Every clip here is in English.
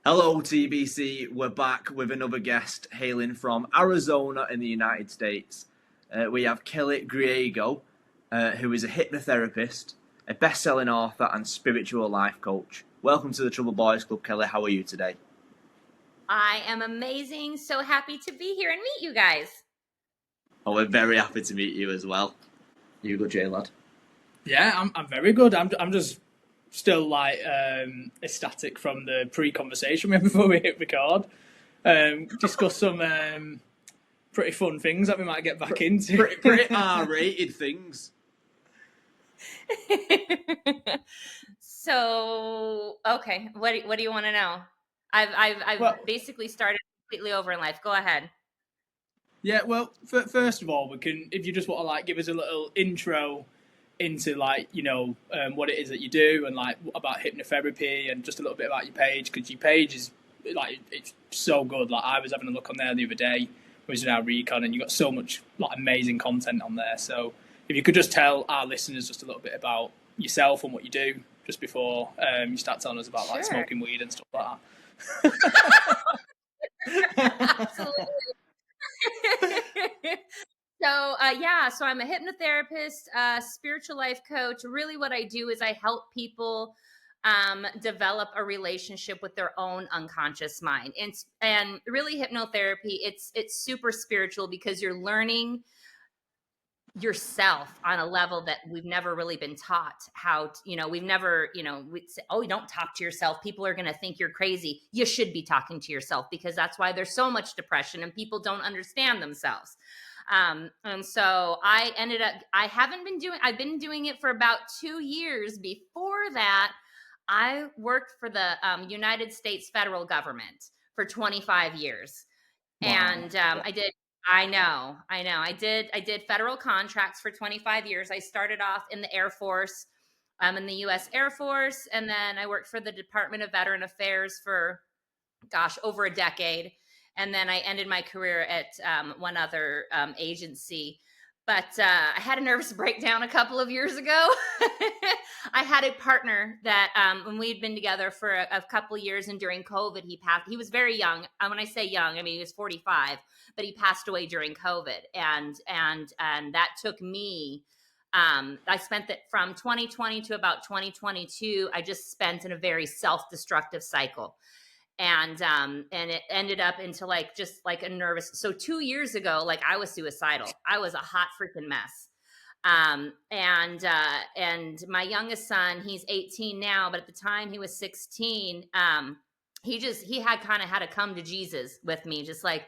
Hello, TBC. We're back with another guest hailing from Arizona in the United States. We have Kelly Griego, who is a hypnotherapist, a best-selling author, and spiritual life coach. Welcome to the Trouble Boys Club, Kelly. How are you today? I am amazing. So happy to be here and meet you guys. Oh, we're very happy to meet you as well. You good, J lad? Yeah, I'm very good. I'm just still like ecstatic from the pre-conversation we had before we hit record. Discuss some pretty fun things that we might get back into. Pretty R-rated things. So, okay, what do you want to know? I've basically started completely over in life. Go ahead. Yeah, well, first of all, we can, if you just want to like give us a little intro into like what it is that you do and like about hypnotherapy and just a little bit about your page, because your page is like it's so good. Like I was having a look on there the other day, which is our recon, and you got so much like amazing content on there. So if you could just tell our listeners just a little bit about yourself and what you do just before you start telling us about like smoking weed and stuff like that. Absolutely. So I'm a hypnotherapist, spiritual life coach. Really, what I do is I help people develop a relationship with their own unconscious mind, and really hypnotherapy. It's super spiritual because you're learning yourself on a level that we've never really been taught how to, we've never, we say, oh, you don't talk to yourself, people are going to think you're crazy. You should be talking to yourself, because that's why there's so much depression and people don't understand themselves. And so I've been doing it for about 2 years. Before that, I worked for the United States federal government for 25 years. Wow. And I did federal contracts for 25 years. I started off in the Air Force, in the U.S. Air Force, and then I worked for the Department of Veteran Affairs for, over a decade. And then I ended my career at one other agency. But I had a nervous breakdown a couple of years ago. I had a partner that when we had been together for a couple of years, and during COVID, he passed. He was very young. When I say young, I mean he was 45, but he passed away during COVID, and that took me. I spent that from 2020 to about 2022. I just spent in a very self-destructive cycle, and it ended up into like just like a nervous. So 2 years ago, like I was suicidal. I was a hot freaking mess. And my youngest son, he's 18 now, but at the time he was 16. He had kind of had to come to Jesus with me, just like,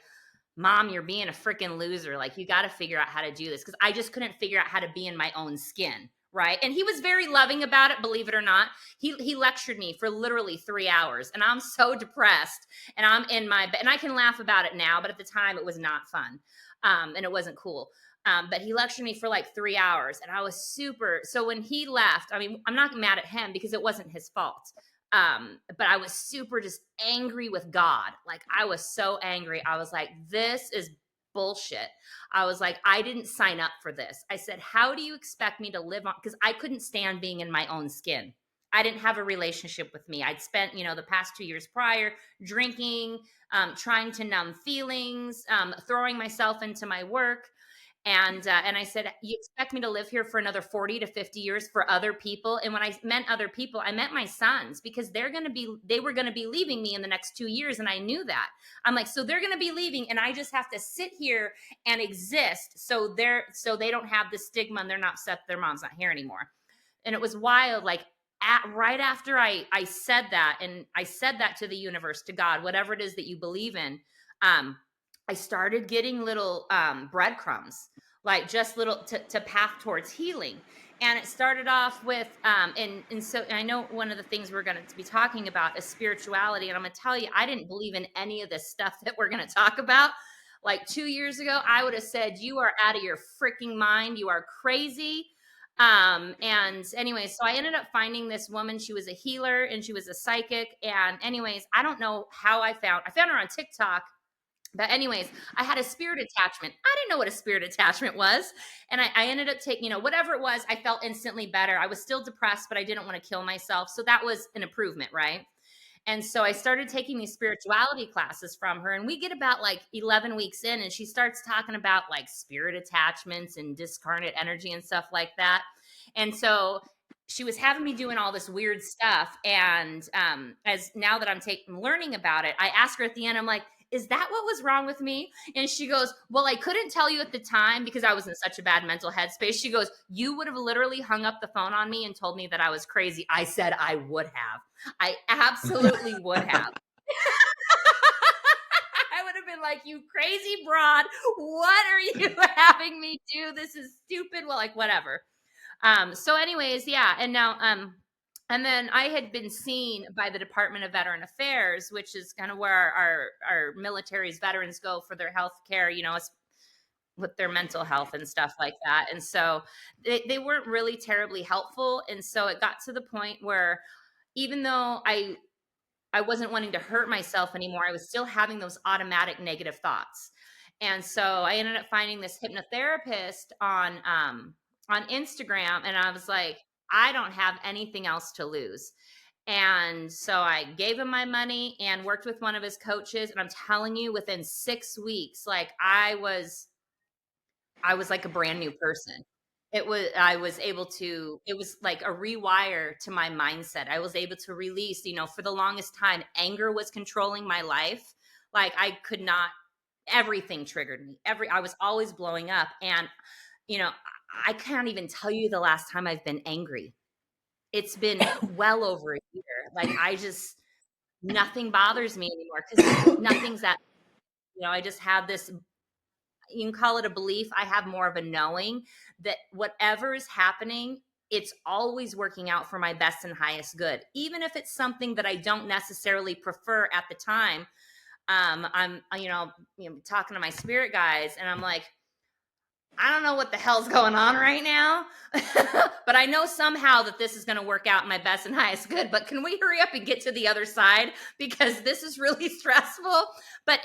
Mom, you're being a freaking loser. Like, you got to figure out how to do this, because I just couldn't figure out how to be in my own skin. Right. And he was very loving about it, believe it or not. He lectured me for literally 3 hours, and I'm so depressed, and I'm in my bed, and I can laugh about it now, but at the time it was not fun. And it wasn't cool. But he lectured me for like 3 hours, and I was super. So when he left, I mean, I'm not mad at him because it wasn't his fault. But I was super just angry with God. Like, I was so angry. I was like, this is bullshit. I was like, I didn't sign up for this. I said, how do you expect me to live on? Because I couldn't stand being in my own skin. I didn't have a relationship with me. I'd spent, the past 2 years prior drinking, trying to numb feelings, throwing myself into my work. And I said, you expect me to live here for another 40 to 50 years for other people? And when I meant other people, I meant my sons, because they were going to be leaving me in the next 2 years. And I knew that. I'm like, so they're going to be leaving, and I just have to sit here and exist. So they don't have the stigma, and they're not upset their mom's not here anymore. And it was wild. Like, right after I said that, and I said that to the universe, to God, whatever it is that you believe in, I started getting little breadcrumbs, like just little to path towards healing. And it started off with, and so I know one of the things we're going to be talking about is spirituality. And I'm going to tell you, I didn't believe in any of this stuff that we're going to talk about. Like 2 years ago, I would have said, you are out of your freaking mind. You are crazy. And anyways, so I ended up finding this woman. She was a healer and she was a psychic. And anyways, I don't know how I found her on TikTok. But anyways, I had a spirit attachment. I didn't know what a spirit attachment was. And I ended up taking, whatever it was, I felt instantly better. I was still depressed, but I didn't want to kill myself. So that was an improvement, right? And so I started taking these spirituality classes from her, and we get about like 11 weeks in, and she starts talking about like spirit attachments and discarnate energy and stuff like that. And so she was having me doing all this weird stuff. And as now that I'm learning about it, I asked her at the end, I'm like, is that what was wrong with me? And she goes, well, I couldn't tell you at the time because I was in such a bad mental headspace. She goes, you would have literally hung up the phone on me and told me that I was crazy. I said I would have. I absolutely would have. I would have been like, you crazy broad. What are you having me do? This is stupid. Well, like, whatever. So anyways, yeah. And now, and then I had been seen by the Department of Veteran Affairs, which is kind of where our military's veterans go for their health care, you know, with their mental health and stuff like that. And so they weren't really terribly helpful. And so it got to the point where even though I wasn't wanting to hurt myself anymore, I was still having those automatic negative thoughts. And so I ended up finding this hypnotherapist on Instagram, and I was like, I don't have anything else to lose. And so I gave him my money and worked with one of his coaches. And I'm telling you, within 6 weeks, like I was like a brand new person. It was like a rewire to my mindset. I was able to release, you know, for the longest time, anger was controlling my life. Like I could not, everything triggered me. I was always blowing up. And, you know, I can't even tell you the last time I've been angry. It's been well over a year. Like nothing bothers me anymore because nothing's that, you know, I just have this, you can call it a belief. I have more of a knowing that whatever is happening, it's always working out for my best and highest good. Even if it's something that I don't necessarily prefer at the time. I'm, you know, talking to my spirit guides and I'm like, I don't know what the hell's going on right now, but I know somehow that this is going to work out in my best and highest good. But can we hurry up and get to the other side? Because this is really stressful, but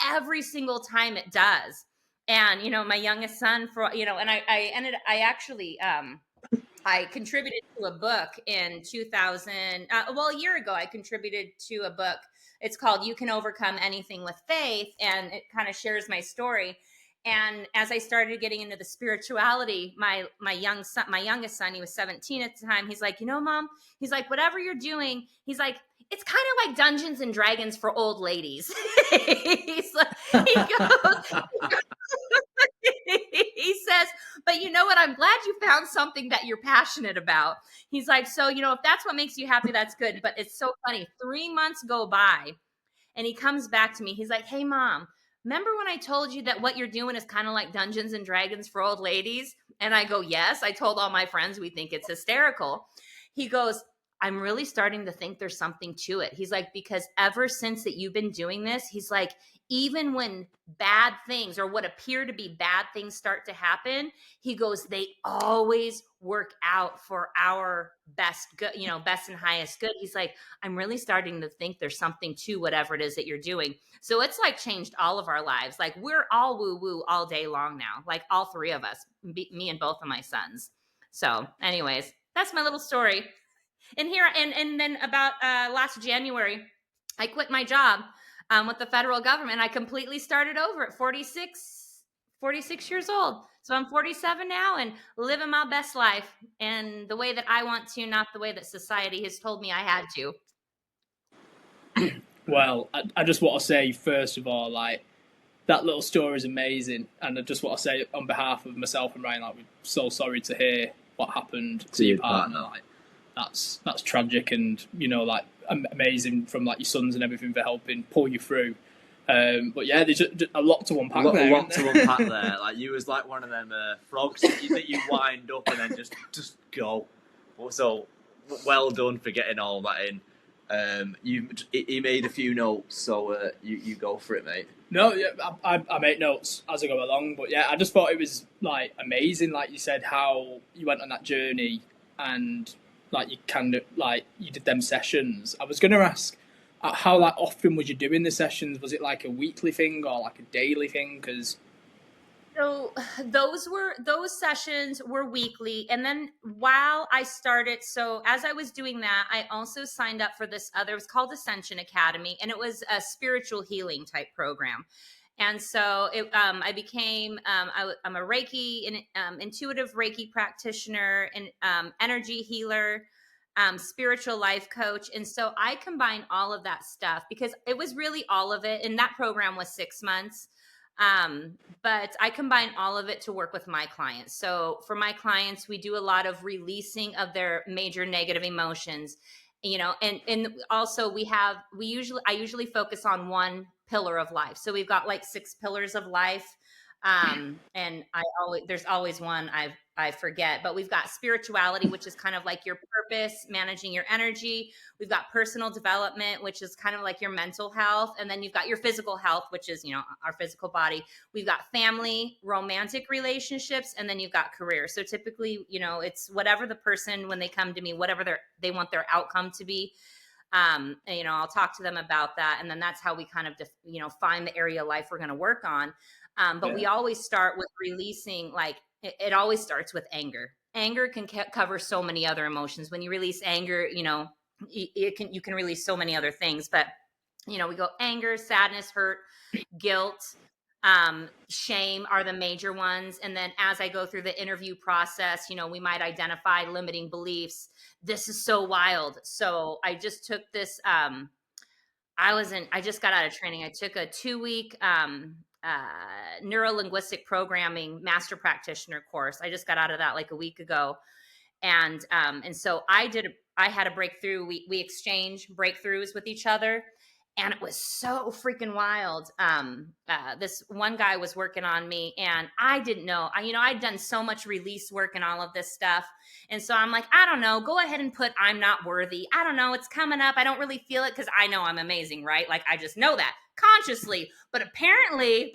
every single time it does. And, you know, my youngest son and I contributed to a book in 2000. A year ago, I contributed to a book. It's called You Can Overcome Anything with Faith. And it kind of shares my story. And as I started getting into the spirituality, my youngest son, he was 17 at the time. He's like, you know, Mom, he's like, whatever you're doing, he's like, it's kind of like Dungeons and Dragons for old ladies. He's like, he says, but you know what? I'm glad you found something that you're passionate about. He's like, so, you know, if that's what makes you happy, that's good. But it's so funny. 3 months go by and he comes back to me. He's like, hey, Mom, remember when I told you that what you're doing is kind of like Dungeons and Dragons for old ladies? And I go, yes. I told all my friends we think it's hysterical. He goes, I'm really starting to think there's something to it. He's like, because ever since that you've been doing this, he's like, even when bad things or what appear to be bad things start to happen, he goes, they always work out for our best good, you know, best and highest good. He's like, I'm really starting to think there's something to whatever it is that you're doing. So it's like changed all of our lives. Like we're all woo woo all day long now, like all three of us, me and both of my sons. So anyways, that's my little story. And here, and then about last January, I quit my job with the federal government. I completely started over at 46 years old. So I'm 47 now and living my best life and the way that I want to, not the way that society has told me I had to. Well, I just want to say, first of all, like, that little story is amazing. And I just want to say on behalf of myself and Ryan, like, we're so sorry to hear what happened to your partner. Like, that's tragic, and, you know, like, amazing from like your sons and everything for helping pull you through. But yeah, there's just a lot to unpack there. A lot to unpack there. Like you was like one of them frogs that you wind up and then just go. So well done for getting all that in. He made a few notes, so you go for it, mate. No, yeah, I make notes as I go along, but yeah, I just thought it was like amazing, like you said, how you went on that journey and like you kind of like you did them sessions. I was going to ask, how like often was you doing the sessions? Was it like a weekly thing or like a daily thing? Because So those sessions were weekly. And then while I started, so as I was doing that, I also signed up for this other, it was called Ascension Academy, and it was a spiritual healing type program. And so I became, I'm a Reiki, intuitive Reiki practitioner, and energy healer, spiritual life coach. And so I combine all of that stuff because it was really all of it. And that program was 6 months. But I combine all of it to work with my clients. So for my clients, we do a lot of releasing of their major negative emotions, and also I usually focus on one pillar of life. So we've got like 6 pillars of life. And there's always one I forget, but we've got spirituality, which is kind of like your purpose, managing your energy. We've got personal development, which is kind of like your mental health. And then you've got your physical health, which is, our physical body. We've got family, romantic relationships, and then you've got career. So typically, it's whatever the person, when they come to me, whatever they want their outcome to be. I'll talk to them about that. And then that's how we kind of, find the area of life we're going to work on. But we always start with releasing, like, it always starts with anger. Anger can cover so many other emotions. When you release anger, you can release so many other things. But, we go anger, sadness, hurt, guilt, shame are the major ones. And then as I go through the interview process, we might identify limiting beliefs. This is so wild. So I just took this, I just got out of training. I took a 2-week, neuro-linguistic programming master practitioner course. I just got out of that like a week ago. And so I had a breakthrough. We exchange breakthroughs with each other. And it was so freaking wild. This one guy was working on me, and I didn't know. I'd done so much release work and all of this stuff. And so I'm like, I don't know. Go ahead and put I'm not worthy. I don't know. It's coming up. I don't really feel it because I know I'm amazing, right? Like, I just know that consciously. But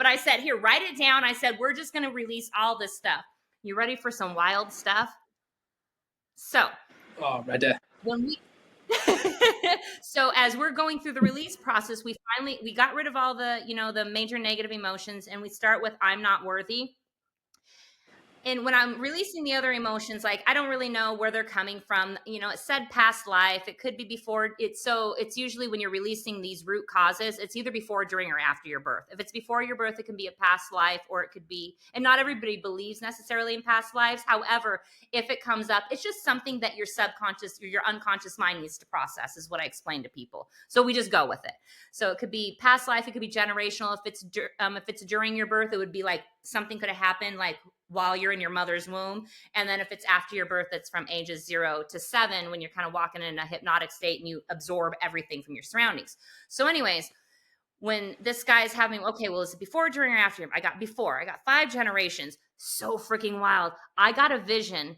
I said, here, write it down. I said, we're just going to release all this stuff. You ready for some wild stuff? So. Oh, ready. When we so as we're going through the release process, we got rid of all the, the major negative emotions, and we start with I'm not worthy. And when I'm releasing the other emotions, like, I don't really know where they're coming from. It said past life. It could be before. It's usually when you're releasing these root causes, it's either before, during, or after your birth. If it's before your birth, it can be a past life, or it could be, and not everybody believes necessarily in past lives. However, if it comes up, it's just something that your subconscious or your unconscious mind needs to process, is what I explain to people. So we just go with it. So it could be past life. It could be generational. If it's during your birth, it would be like something could have happened, like, while you're in your mother's womb. And then if it's after your birth, it's from ages 0 to 7, when you're kind of walking in a hypnotic state and you absorb everything from your surroundings. So anyways, when this guy's having, okay, well, is it before, during, or after? I got 5 generations. So freaking wild. I got a vision.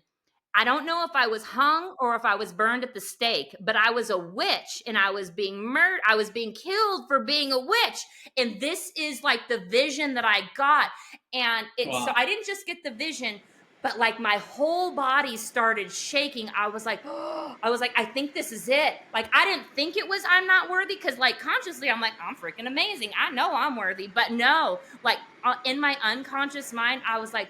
I don't know if I was hung or if I was burned at the stake, but I was a witch, and I was being murdered. I was being killed for being a witch. And this is like the vision that I got. And so I didn't just get the vision, but like my whole body started shaking. I was like, I think this is it. Like, I didn't think it was I'm not worthy, because like consciously I'm like, I'm freaking amazing. I know I'm worthy. But no, like in my unconscious mind, I was like,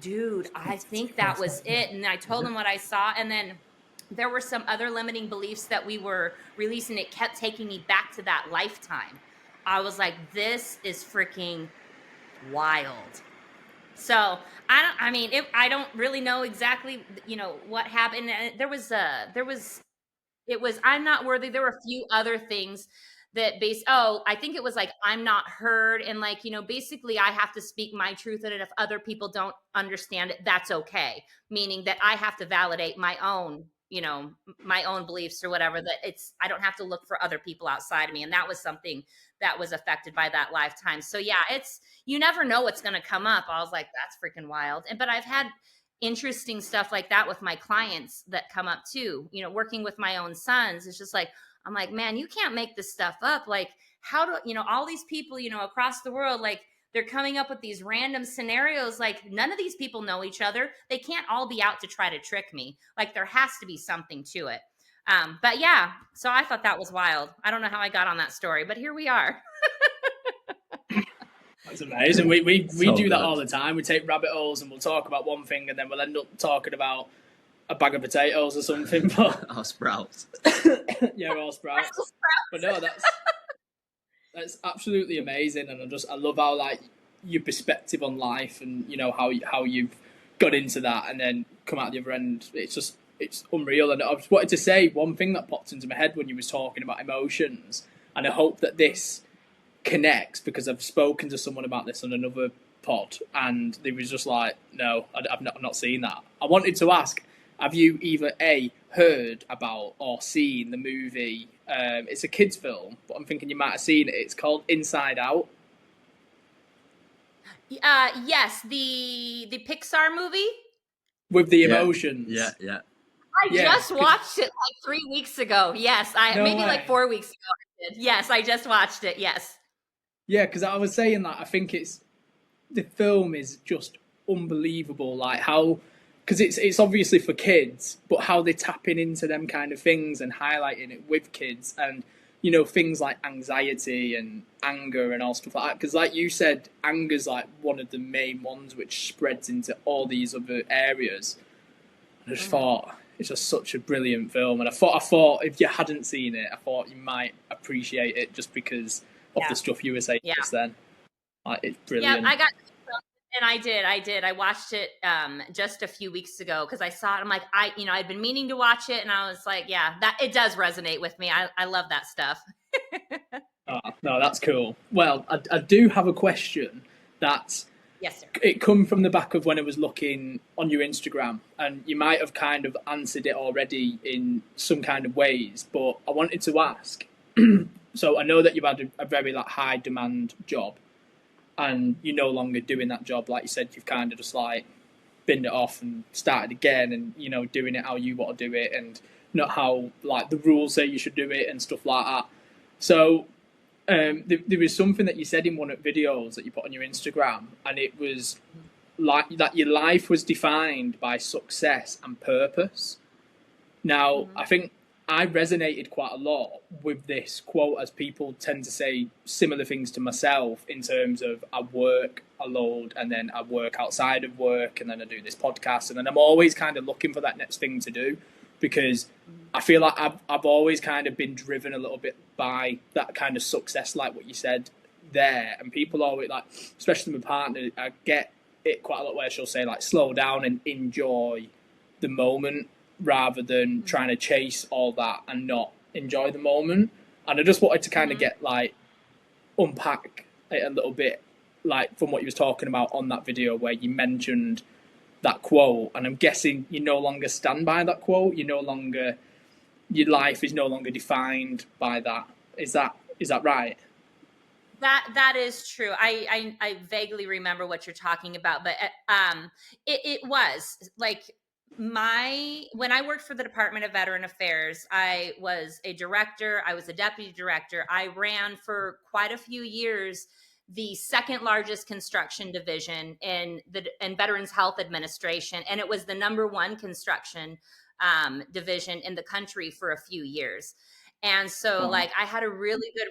dude, I think that was it. And I told him what I saw. And then there were some other limiting beliefs that we were releasing. It kept taking me back to that lifetime. I was like, this is freaking wild. So I don't really know exactly, what happened. And it was I'm not worthy. There were a few other things that I think it was like I'm not heard, and like, basically I have to speak my truth, and if other people don't understand it, that's okay. Meaning that I have to validate my own, my own beliefs or whatever, that I don't have to look for other people outside of me. And that was something that was affected by that lifetime. So yeah, you never know what's going to come up. I was like, that's freaking wild. But I've had interesting stuff like that with my clients that come up too, working with my own sons. It's just like, I'm like, man, you can't make this stuff up. Like, how do, all these people, across the world, like, they're coming up with these random scenarios. Like, none of these people know each other. They can't all be out to try to trick me. Like, there has to be something to it. But yeah, so I thought that was wild. I don't know how I got on that story, but here we are. That's amazing. We So do that good. all the time. We take rabbit holes and we'll talk about one thing and then we'll end up talking about a bag of potatoes or something. But Or sprouts. yeah, all sprouts. But no, that's absolutely amazing, and I love how like your perspective on life and you know how you've got into that and then come out the other end. It's unreal. And I just wanted to say one thing that popped into my head when you was talking about emotions, and I hope that this connects because I've spoken to someone about this on another pod, and they was just like, "No, I've not seen that." I wanted to ask, have you either heard about or seen the movie? It's a kids' film, but I'm thinking you might have seen it. It's called Inside Out. Yes, the Pixar movie. With the Yeah. emotions. Yeah. I just watched it like 3 weeks ago. Yes, maybe like 4 weeks ago I did. Yes, I just watched it. Yes. Yeah, because I was saying that I think the film is just unbelievable. Like how, because it's obviously for kids, but how they're tapping into them kind of things and highlighting it with kids, and you know things like anxiety and anger and all stuff like that. Because like you said, anger's like one of the main ones which spreads into all these other areas. I just thought it's just such a brilliant film, and I thought if you hadn't seen it, I thought you might appreciate it just because of the stuff you were saying just then. Like, it's brilliant. Yeah, I got, and I did. I watched it just a few weeks ago because I saw it. I'm like, I'd been meaning to watch it, and I was like, yeah, that it does resonate with me. I love that stuff. Oh, no, that's cool. Well, I do have a question that Yes, sir. it come from the back of when I was looking on your Instagram, and you might have kind of answered it already in some kind of ways, but I wanted to ask. So I know that you've had a very like high demand job, and you're no longer doing that job. Like you said, you've kind of just like binned it off and started again, and you know doing it how you want to do it, and not how like the rules say you should do it and stuff like that. So there was something that you said in one of the videos that you put on your Instagram, and it was like that your life was defined by success and purpose. Now, I think I resonated quite a lot with this quote, as people tend to say similar things to myself in terms of I work a load and then I work outside of work and then I do this podcast, and then I'm always kind of looking for that next thing to do, because I feel like I've always kind of been driven a little bit by that kind of success, like what you said there. And people always like, especially my partner, I get it quite a lot where she'll say like, slow down and enjoy the moment rather than trying to chase all that and not enjoy the moment. And I just wanted to kind of get like, unpack it a little bit, like from what you was talking about on that video where you mentioned that quote, and I'm guessing you no longer stand by that quote. Your life is no longer defined by that. Is that right? That is true. I vaguely remember what you're talking about, but it was like when I worked for the Department of Veteran Affairs, I was a director. I was a deputy director. I ran for quite a few years the second largest construction division in Veterans Health Administration, and it was the number one construction division in the country for a few years. And so like I had a really good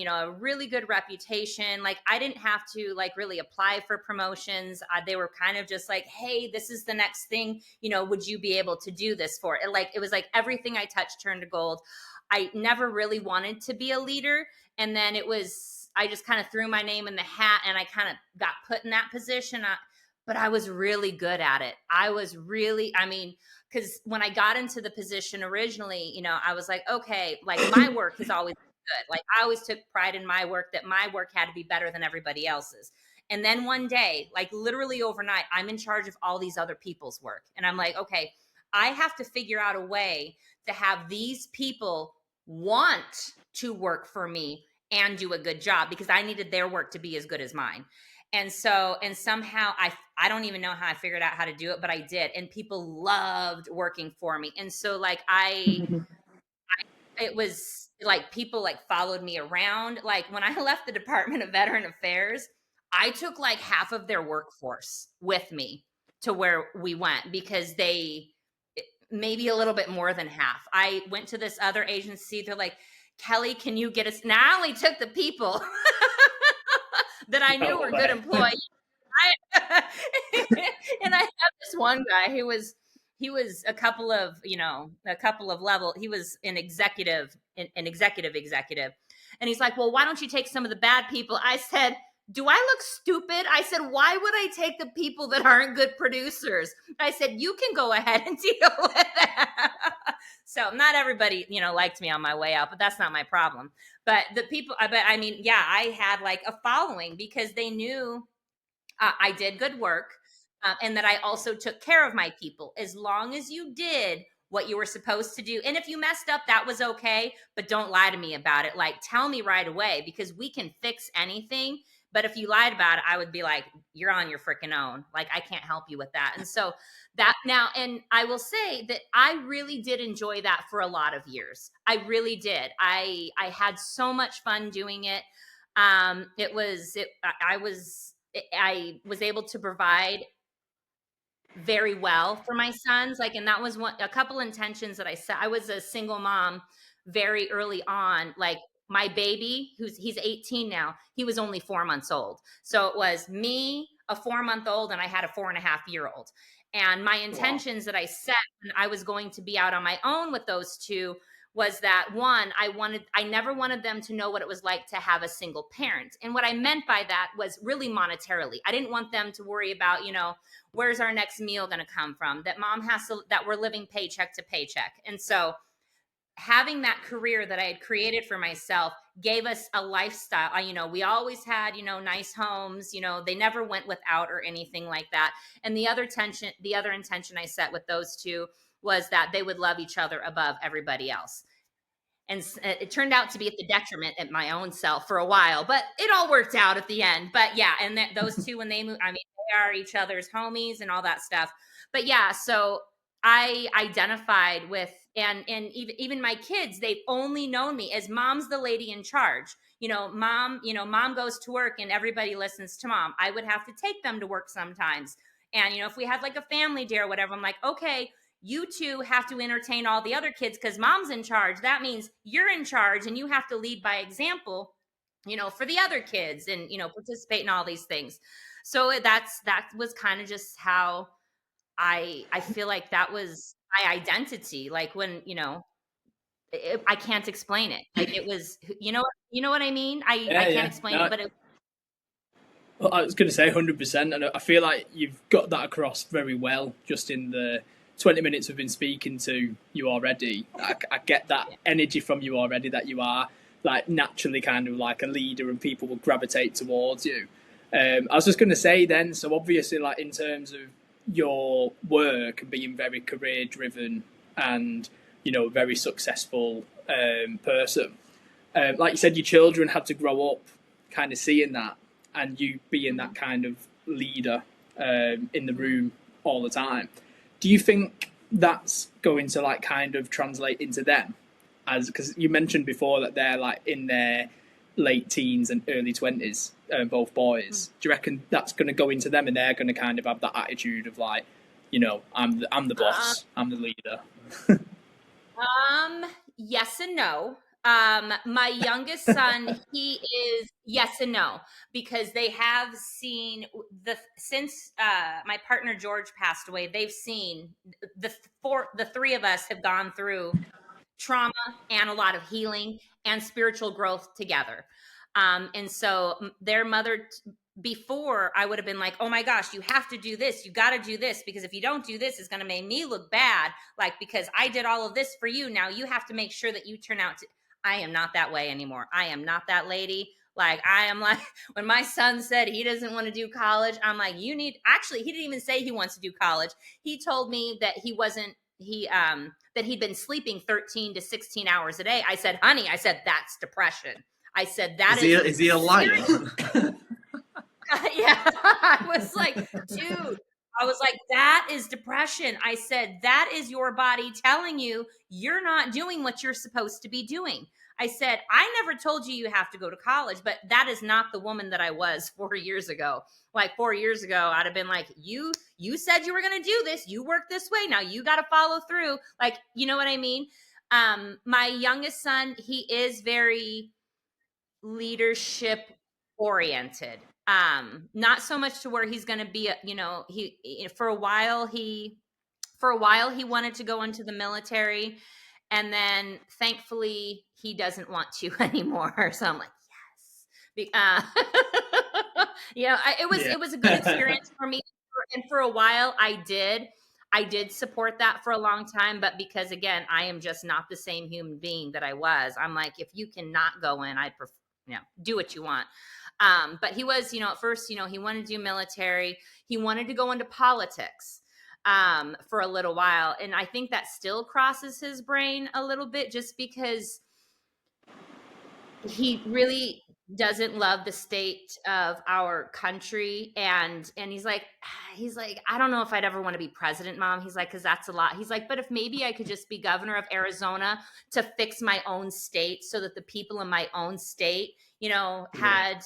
a really good reputation. Like I didn't have to like really apply for promotions. They were kind of just like, hey, this is the next thing, would you be able to do this for it? Like it was like everything I touched turned to gold. I never really wanted to be a leader, and then I just kind of threw my name in the hat and I kind of got put in that position. But I was really good at it. Because when I got into the position originally, I was like, okay, like my work has always been good. Like I always took pride in my work, that my work had to be better than everybody else's. And then one day, like literally overnight, I'm in charge of all these other people's work. And I'm like, okay, I have to figure out a way to have these people want to work for me and do a good job, because I needed their work to be as good as mine. And somehow I don't even know how I figured out how to do it, but I did. And people loved working for me. And so like it was like people like followed me around. Like when I left the Department of Veteran Affairs, I took like half of their workforce with me to where we went, because maybe a little bit more than half. I went to this other agency. They're like, Kelly, can you get us? Now I only took the people. that I knew were good employees. And I have this one guy who was he was a couple of level. He was an executive, and he's like, well, why don't you take some of the bad people? I said, do I look stupid? I said, why would I take the people that aren't good producers? I said, you can go ahead and deal with that. So not everybody, liked me on my way out, but that's not my problem. But the people, I had like a following because they knew I did good work, and that I also took care of my people. As long as you did what you were supposed to do, and if you messed up, that was okay, but don't lie to me about it. Like, tell me right away, because we can fix anything. But if you lied about it, I would be like, you're on your freaking own. Like, I can't help you with that. And so that now, and I will say that I really did enjoy that for a lot of years. I really did. I had so much fun doing it. I was able to provide very well for my sons. Like, and that was a couple intentions that I set. I was a single mom very early on. Like, my baby, he's 18 now, he was only 4 months old. So it was me, a 4-month-old, and I had a 4.5-year-old. And my intentions that I set when I was going to be out on my own with those two was that, one, I never wanted them to know what it was like to have a single parent. And what I meant by that was really monetarily. I didn't want them to worry about, where's our next meal going to come from, that that we're living paycheck to paycheck. And so having that career that I had created for myself gave us a lifestyle. We always had, nice homes, they never went without or anything like that. And the other intention I set with those two was that they would love each other above everybody else. And it turned out to be at the detriment of my own self for a while, but it all worked out at the end. But yeah, and those two, when they moved, they are each other's homies and all that stuff. But yeah, so I identified with, and even my kids, they've only known me as mom's the lady in charge. Mom goes to work and everybody listens to mom. I would have to take them to work sometimes. And, if we had like a family day or whatever, I'm like, okay, you two have to entertain all the other kids because mom's in charge. That means you're in charge and you have to lead by example, for the other kids and, participate in all these things. So that was kind of just how I feel like that was my identity. Like, when, I can't explain it. Like, it was, you know what I mean? I can't explain it, but it. Well, I was going to say 100%, and I feel like you've got that across very well just in the 20 minutes we've been speaking to you already. I get that energy from you already, that you are like naturally kind of like a leader and people will gravitate towards you. I was just going to say then, so obviously like in terms of your work and being very career driven and, very successful person, like you said, your children had to grow up kind of seeing that and you being that kind of leader in the room all the time. Do you think that's going to like kind of translate into them? Because you mentioned before that they're like in their late teens and early 20s, both boys. Do you reckon that's going to go into them and they're going to kind of have that attitude of like, I'm the boss, I'm the leader? Yes and no. My youngest son, he is yes and no, because they have seen since my partner George passed away, they've seen the three of us have gone through trauma and a lot of healing and spiritual growth together. And so their mother, before, I would have been like, oh my gosh, you have to do this. You got to do this, because if you don't do this, it's going to make me look bad. Like, because I did all of this for you. Now you have to make sure that you turn out to. I am not that way anymore. I am not that lady. Like, I am like, when my son said he doesn't want to do college, I'm like, actually, he didn't even say he wants to do college. He told me that that he'd been sleeping 13 to 16 hours a day. I said, honey, that's depression. I said, is he a liar? Yeah. I was like, dude, that is depression. I said, that is your body telling you you're not doing what you're supposed to be doing. I said, I never told you have to go to college, but that is not the woman that I was 4 years ago. Like 4 years ago, I'd have been like, you said you were going to do this. You work this way. Now you got to follow through. Like, you know what I mean? My youngest son, he is very leadership oriented. Not so much to where he's going to be, for a while he wanted to go into the military, and then thankfully he doesn't want to anymore. So I'm like, yes. Yeah. It was a good experience for me, and for a while I did support that for a long time, but because again, I am just not the same human being that I was. I'm like, if you cannot go in, I'd prefer, do what you want. But he was, at first, he wanted to do military. He wanted to go into politics for a little while. And I think that still crosses his brain a little bit, just because he really doesn't love the state of our country. And he's like, I don't know if I'd ever want to be president, Mom. He's like, because that's a lot. He's like, but if maybe I could just be governor of Arizona to fix my own state, so that the people in my own state, had,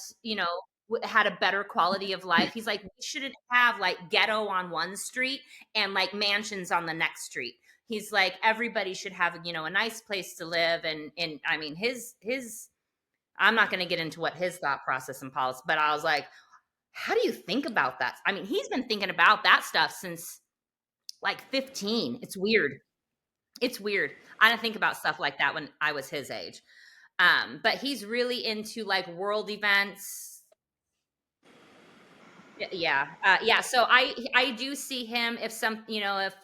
had a better quality of life. He's like, we shouldn't have like ghetto on one street and like mansions on the next street. He's like, everybody should have, a nice place to live. And I mean, his I'm not going to get into what his thought process and policy, but I was like, how do you think about that? I mean, he's been thinking about that stuff since like 15. It's weird. It's weird. I didn't think about stuff like that when I was his age. But he's really into like world events. Yeah. Yeah. So I do see him, if if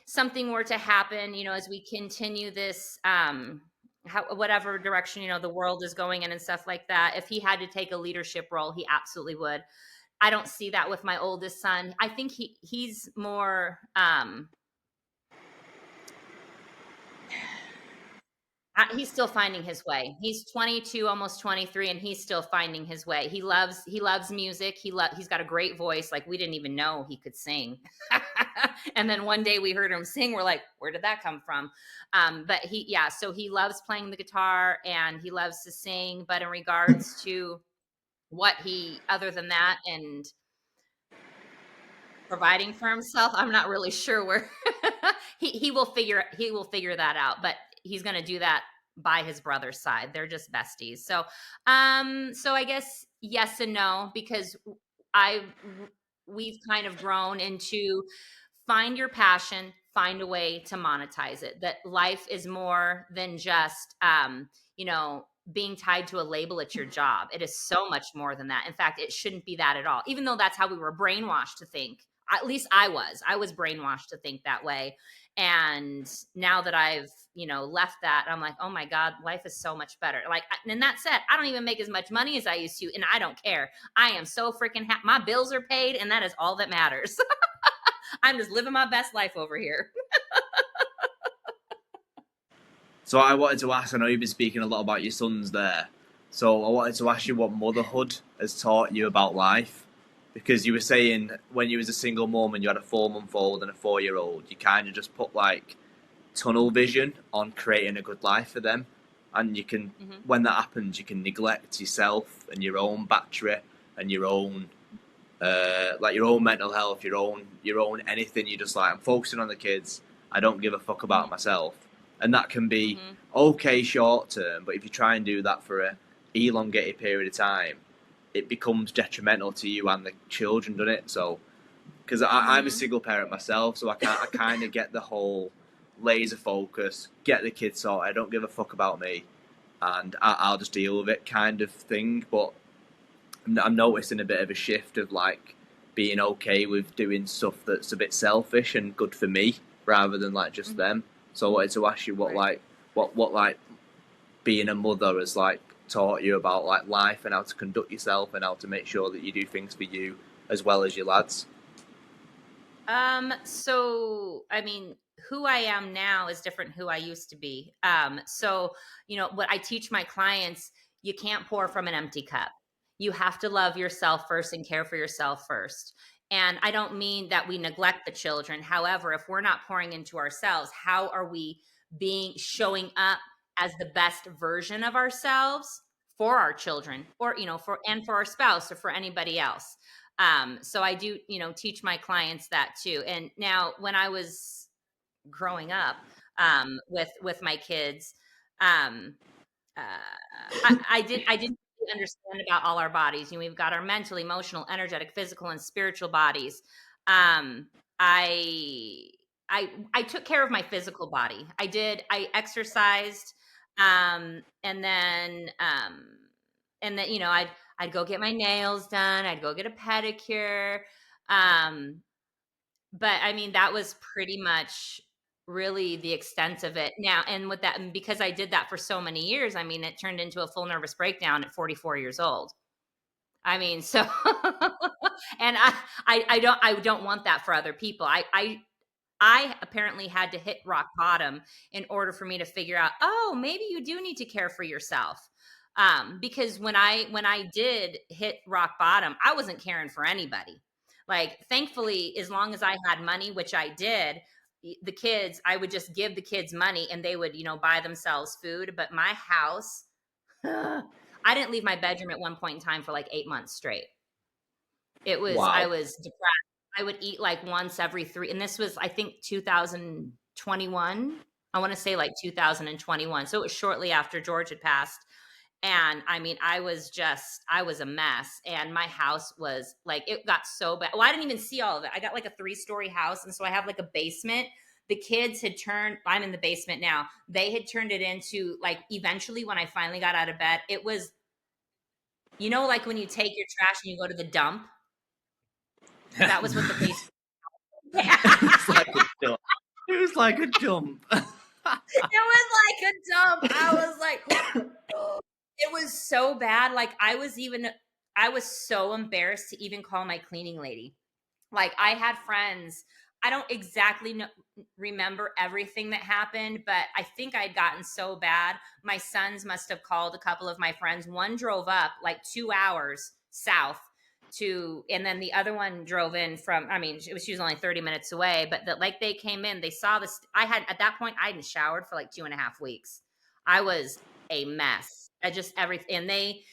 something were to happen, as we continue this, whatever direction, the world is going in and stuff like that. If he had to take a leadership role, he absolutely would. I don't see that with my oldest son. I think he's more, he's still finding his way. He's 22, almost 23, and he's still finding his way. He loves music. He's got a great voice. Like, we didn't even know he could sing. And then one day we heard him sing. We're like, where did that come from? But so he loves playing the guitar and he loves to sing. But in regards to other than that and providing for himself, I'm not really sure where he will figure that out. But he's going to do that by his brother's side. They're just besties. So I guess yes and no, because we've kind of grown into find your passion, find a way to monetize it. That life is more than just being tied to a label at your job. It is so much more than that. In fact, it shouldn't be that at all, even though that's how we were brainwashed to think. At least I was brainwashed to think that way. And now that I've, left that, I'm like, oh my God, life is so much better. Like, and that said, I don't even make as much money as I used to, and I don't care. I am so freaking happy. My bills are paid, and that is all that matters. I'm just living my best life over here. So I wanted to ask, I know you've been speaking a lot about your sons there. So I wanted to ask you what motherhood has taught you about life. Because you were saying when you was a single mom and you had a 4-month-old and a 4-year-old, you kind of just put like tunnel vision on creating a good life for them. And you can, when that happens, you can neglect yourself and your own battery and your own, like your own mental health, your own anything. You're just like, I'm focusing on the kids. I don't give a fuck about myself. And that can be okay short term, but if you try and do that for a elongated period of time, it becomes detrimental to you and the children, doesn't it? So, because I'm a single parent myself, so I kind of get the whole laser focus, get the kids sorted, I don't give a fuck about me, and I'll just deal with it kind of thing. But I'm noticing a bit of a shift of like being okay with doing stuff that's a bit selfish and good for me rather than like just them. So I wanted to ask you what like being a mother has like taught you about like life and how to conduct yourself and how to make sure that you do things for you as well as your lads. So I mean, who I am now is different who I used to be. So what I teach my clients, you can't pour from an empty cup. You have to love yourself first and care for yourself first. And I don't mean that we neglect the children. However, if we're not pouring into ourselves, how are we showing up as the best version of ourselves for our children, or for our spouse or for anybody else? So I do teach my clients that too. And now when I was growing up with my kids, I didn't understand about all our bodies. We've got our mental, emotional, energetic, physical, and spiritual bodies. Um, I I took care of my physical body. I exercised, um, and then um, and then I'd go get my nails done. I'd go get a pedicure. Um, but I mean, that was pretty much really the extent of it. Now, and with that, and because I did that for so many years, I mean, it turned into a full nervous breakdown at 44 years old. I mean, so and I don't want that for other people. I apparently had to hit rock bottom in order for me to figure out, oh, maybe you do need to care for yourself. Because when I did hit rock bottom, I wasn't caring for anybody. Like, thankfully, as long as I had money, which I did, the kids, I would just give the kids money and they would, buy themselves food. But my house, I didn't leave my bedroom at one point in time for like 8 months straight. I Wow. was depressed. I would eat like once every three, and this was, I think, 2021. I want to say like 2021. So it was shortly after George had passed. And I mean, I was a mess. And my house was like, it got so bad. Well, I didn't even see all of it. I got like a 3-story house. And so I have like a basement. The kids had I'm in the basement now. They had turned it into, like, eventually when I finally got out of bed, it was, like when you take your trash and you go to the dump. That was what the basement. It's like a jump. It was like a jump. It was like a dump. I was like, it was so bad. Like, I was so embarrassed to even call my cleaning lady. Like, I had friends. I don't exactly remember everything that happened, but I think I'd gotten so bad. My sons must have called a couple of my friends. One drove up like 2 hours south and then the other one drove in from, I mean, she was only 30 minutes away, but they came in, they saw this. At that point, I hadn't showered for like 2.5 weeks. I was a mess. Everything. And they,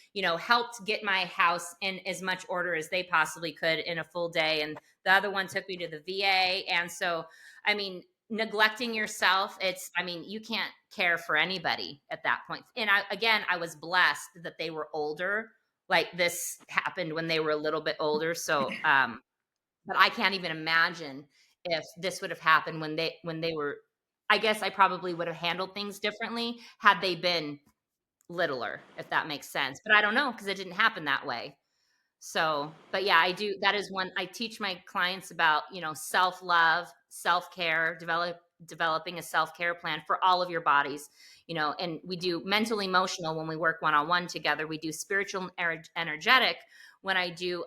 helped get my house in as much order as they possibly could in a full day. And the other one took me to the VA. And so, I mean, neglecting yourself, you can't care for anybody at that point. And I was blessed that they were older. Like, this happened when they were a little bit older. So, but I can't even imagine if this would have happened when they were, I guess I probably would have handled things differently had they been littler, if that makes sense. But I don't know, because it didn't happen that way. So, but yeah, I do. That is one I teach my clients about, self-love, self-care, developing a self-care plan for all of your bodies, and we do mental, emotional when we work one-on-one together. We do spiritual and energetic when I do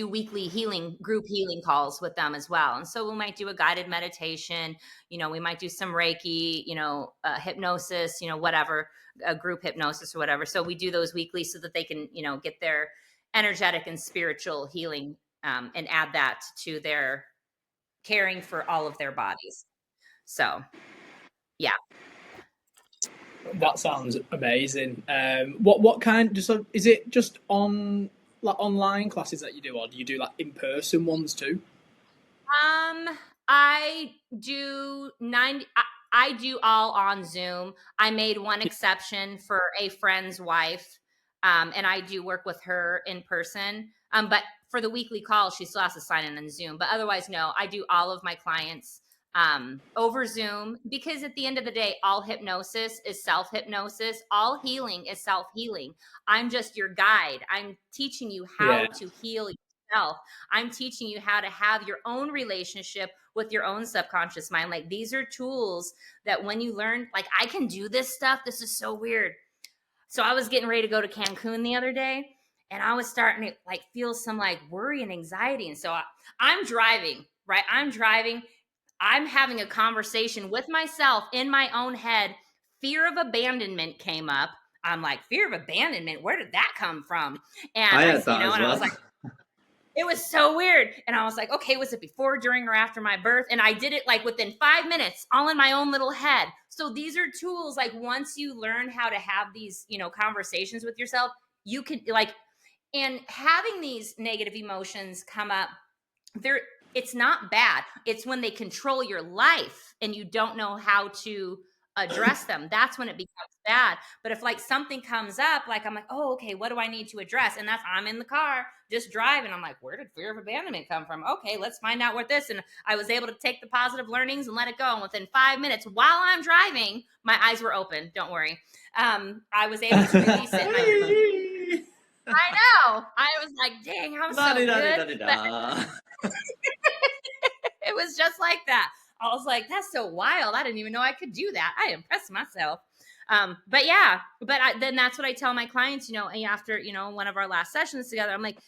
weekly group healing calls with them as well. And so we might do a guided meditation, we might do some Reiki, hypnosis, whatever, a group hypnosis or whatever. So we do those weekly so that they can, get their energetic and spiritual healing, and add that to their caring for all of their bodies. So, yeah. That sounds amazing. What kind? Is it just on like online classes that you do, or do you do like in-person ones too? I do I do all on Zoom. I made one exception for a friend's wife, and I do work with her in person. But for the weekly call, she still has to sign in on Zoom. But otherwise, no, I do all of my clients over Zoom, because at the end of the day, all hypnosis is self-hypnosis. All healing is self-healing. I'm just your guide. I'm teaching you how to heal yourself. I'm teaching you how to have your own relationship with your own subconscious mind. Like, these are tools that when you learn, like, I can do this stuff. This is so weird. So I was getting ready to go to Cancun the other day, and I was starting to like feel some like worry and anxiety. And so I'm driving, right? I'm having a conversation with myself in my own head. Fear of abandonment came up. I'm like, fear of abandonment? Where did that come from? And I had that as and well. I was like, it was so weird. And I was like, okay, was it before, during, or after my birth? And I did it like within 5 minutes, all in my own little head. So these are tools, like, once you learn how to have these, conversations with yourself, you can and having these negative emotions come up, it's not bad. It's when they control your life and you don't know how to address them, that's when it becomes bad. But if like something comes up, like I'm like, oh, okay, what do I need to address? And that's, I'm in the car just driving. I'm like, where did fear of abandonment come from? Okay, let's find out what this. And I was able to take the positive learnings and let it go. And within 5 minutes, while I'm driving, my eyes were open. Don't worry. I was able to release it. I know. I was like, dang, I'm so good. It was just like that. I was like, that's so wild. I didn't even know I could do that. I impressed myself. But yeah, then that's what I tell my clients, after, one of our last sessions together, I'm like,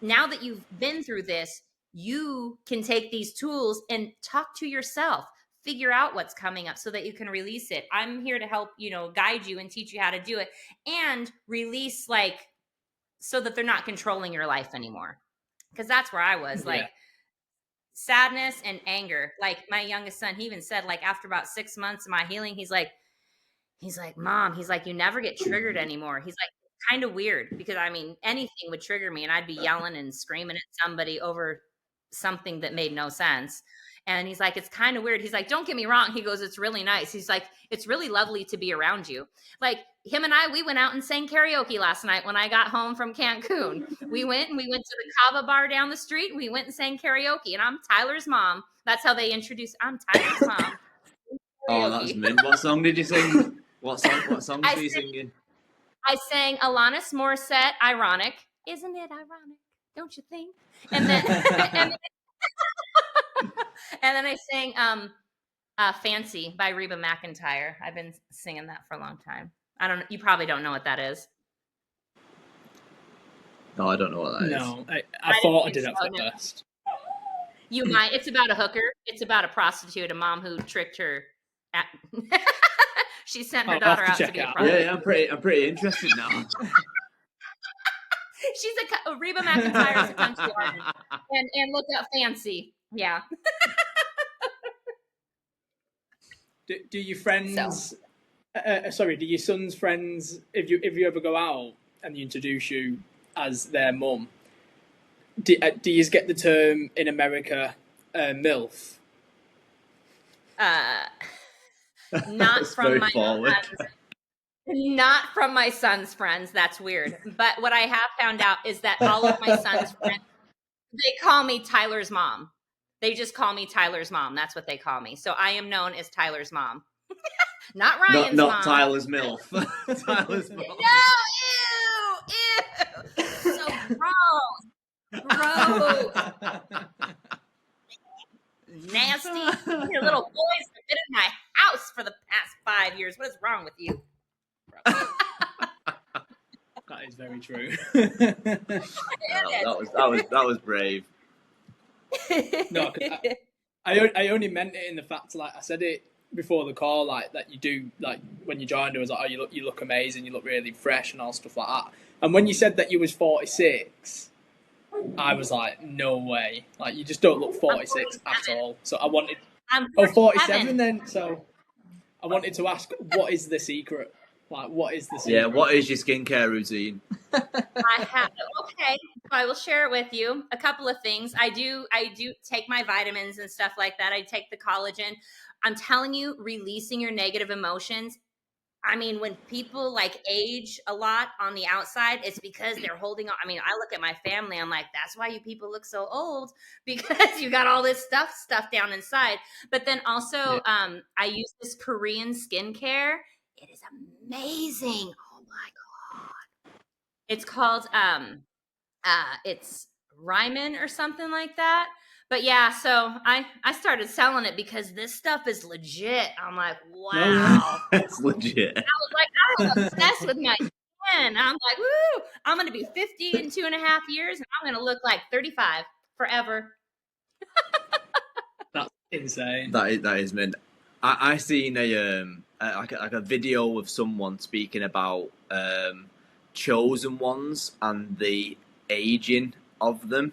now that you've been through this, you can take these tools and talk to yourself, figure out what's coming up so that you can release it. I'm here to help, guide you and teach you how to do it and release, like, so that they're not controlling your life anymore. Because that's where I was like, sadness and anger. Like my youngest son, he even said, like, after about 6 months of my healing, he's like, Mom, he's like, you never get triggered anymore. He's like, kind of weird, because I mean, anything would trigger me and I'd be yelling and screaming at somebody over something that made no sense. And he's like, it's kind of weird. He's like, don't get me wrong. He goes, it's really nice. He's like, it's really lovely to be around you. Like him and I, we went out and sang karaoke last night when I got home from Cancun. We went to the Cava bar down the street. We went and sang karaoke, and I'm Tyler's mom. That's how they introduced, I'm Tyler's mom. Oh, that's mint. What song did you sing? What song were you singing? I sang Alanis Morissette, Ironic. Isn't it ironic? Don't you think? And then and then I sang Fancy by Reba McEntire. I've been singing that for a long time. You probably don't know what that is. No, I don't know what that is. No, I thought I did at first. You might. It's about a hooker. It's about a prostitute, a mom who tricked her. She sent her daughter out to be a prostitute. Yeah, I'm pretty interested now. She's Reba McEntire is a country artist, and look up Fancy. Yeah. Do your friends? Do your son's friends? If you ever go out and you introduce you as their mum, do you get the term in America MILF? Not from my friends. Not from my son's friends. That's weird. But what I have found out is that all of my son's friends, they call me Tyler's mom. They just call me Tyler's mom. That's what they call me. So I am known as Tyler's mom. Not Ryan's mom. Not Tyler's MILF. Tyler's mom. No, ew. So gross. Nasty. Your little boys have been in my house for the past 5 years. What is wrong with you? That is very true. That was brave. No, I only meant it in the fact, like I said it before the call, like that you do, like when you joined, I was like, oh, you look amazing, you look really fresh and all stuff like that. And when you said that you was 46, I was like, no way, like you just don't look 46 at all. So I wanted, 47 then. So I wanted to ask, what is the secret? Like, what is the secret? Yeah, what is your skincare routine? Okay, so I will share it with you. A couple of things. I do take my vitamins and stuff like that. I take the collagen. I'm telling you, releasing your negative emotions. I mean, when people like age a lot on the outside, it's because they're holding on. I mean, I look at my family, I'm like, that's why you people look so old, because you got all this stuff down inside. But then also, I use this Korean skincare. It is amazing. Oh my God. It's called, it's Ryman or something like that. But yeah, so I started selling it because this stuff is legit. I'm like, wow. It's legit. I was like, I'm obsessed with my skin. I'm like, woo, I'm going to be 50 in 2.5 years, and I'm going to look like 35 forever. That's insane. That is, man. I seen a video of someone speaking about chosen ones and the aging of them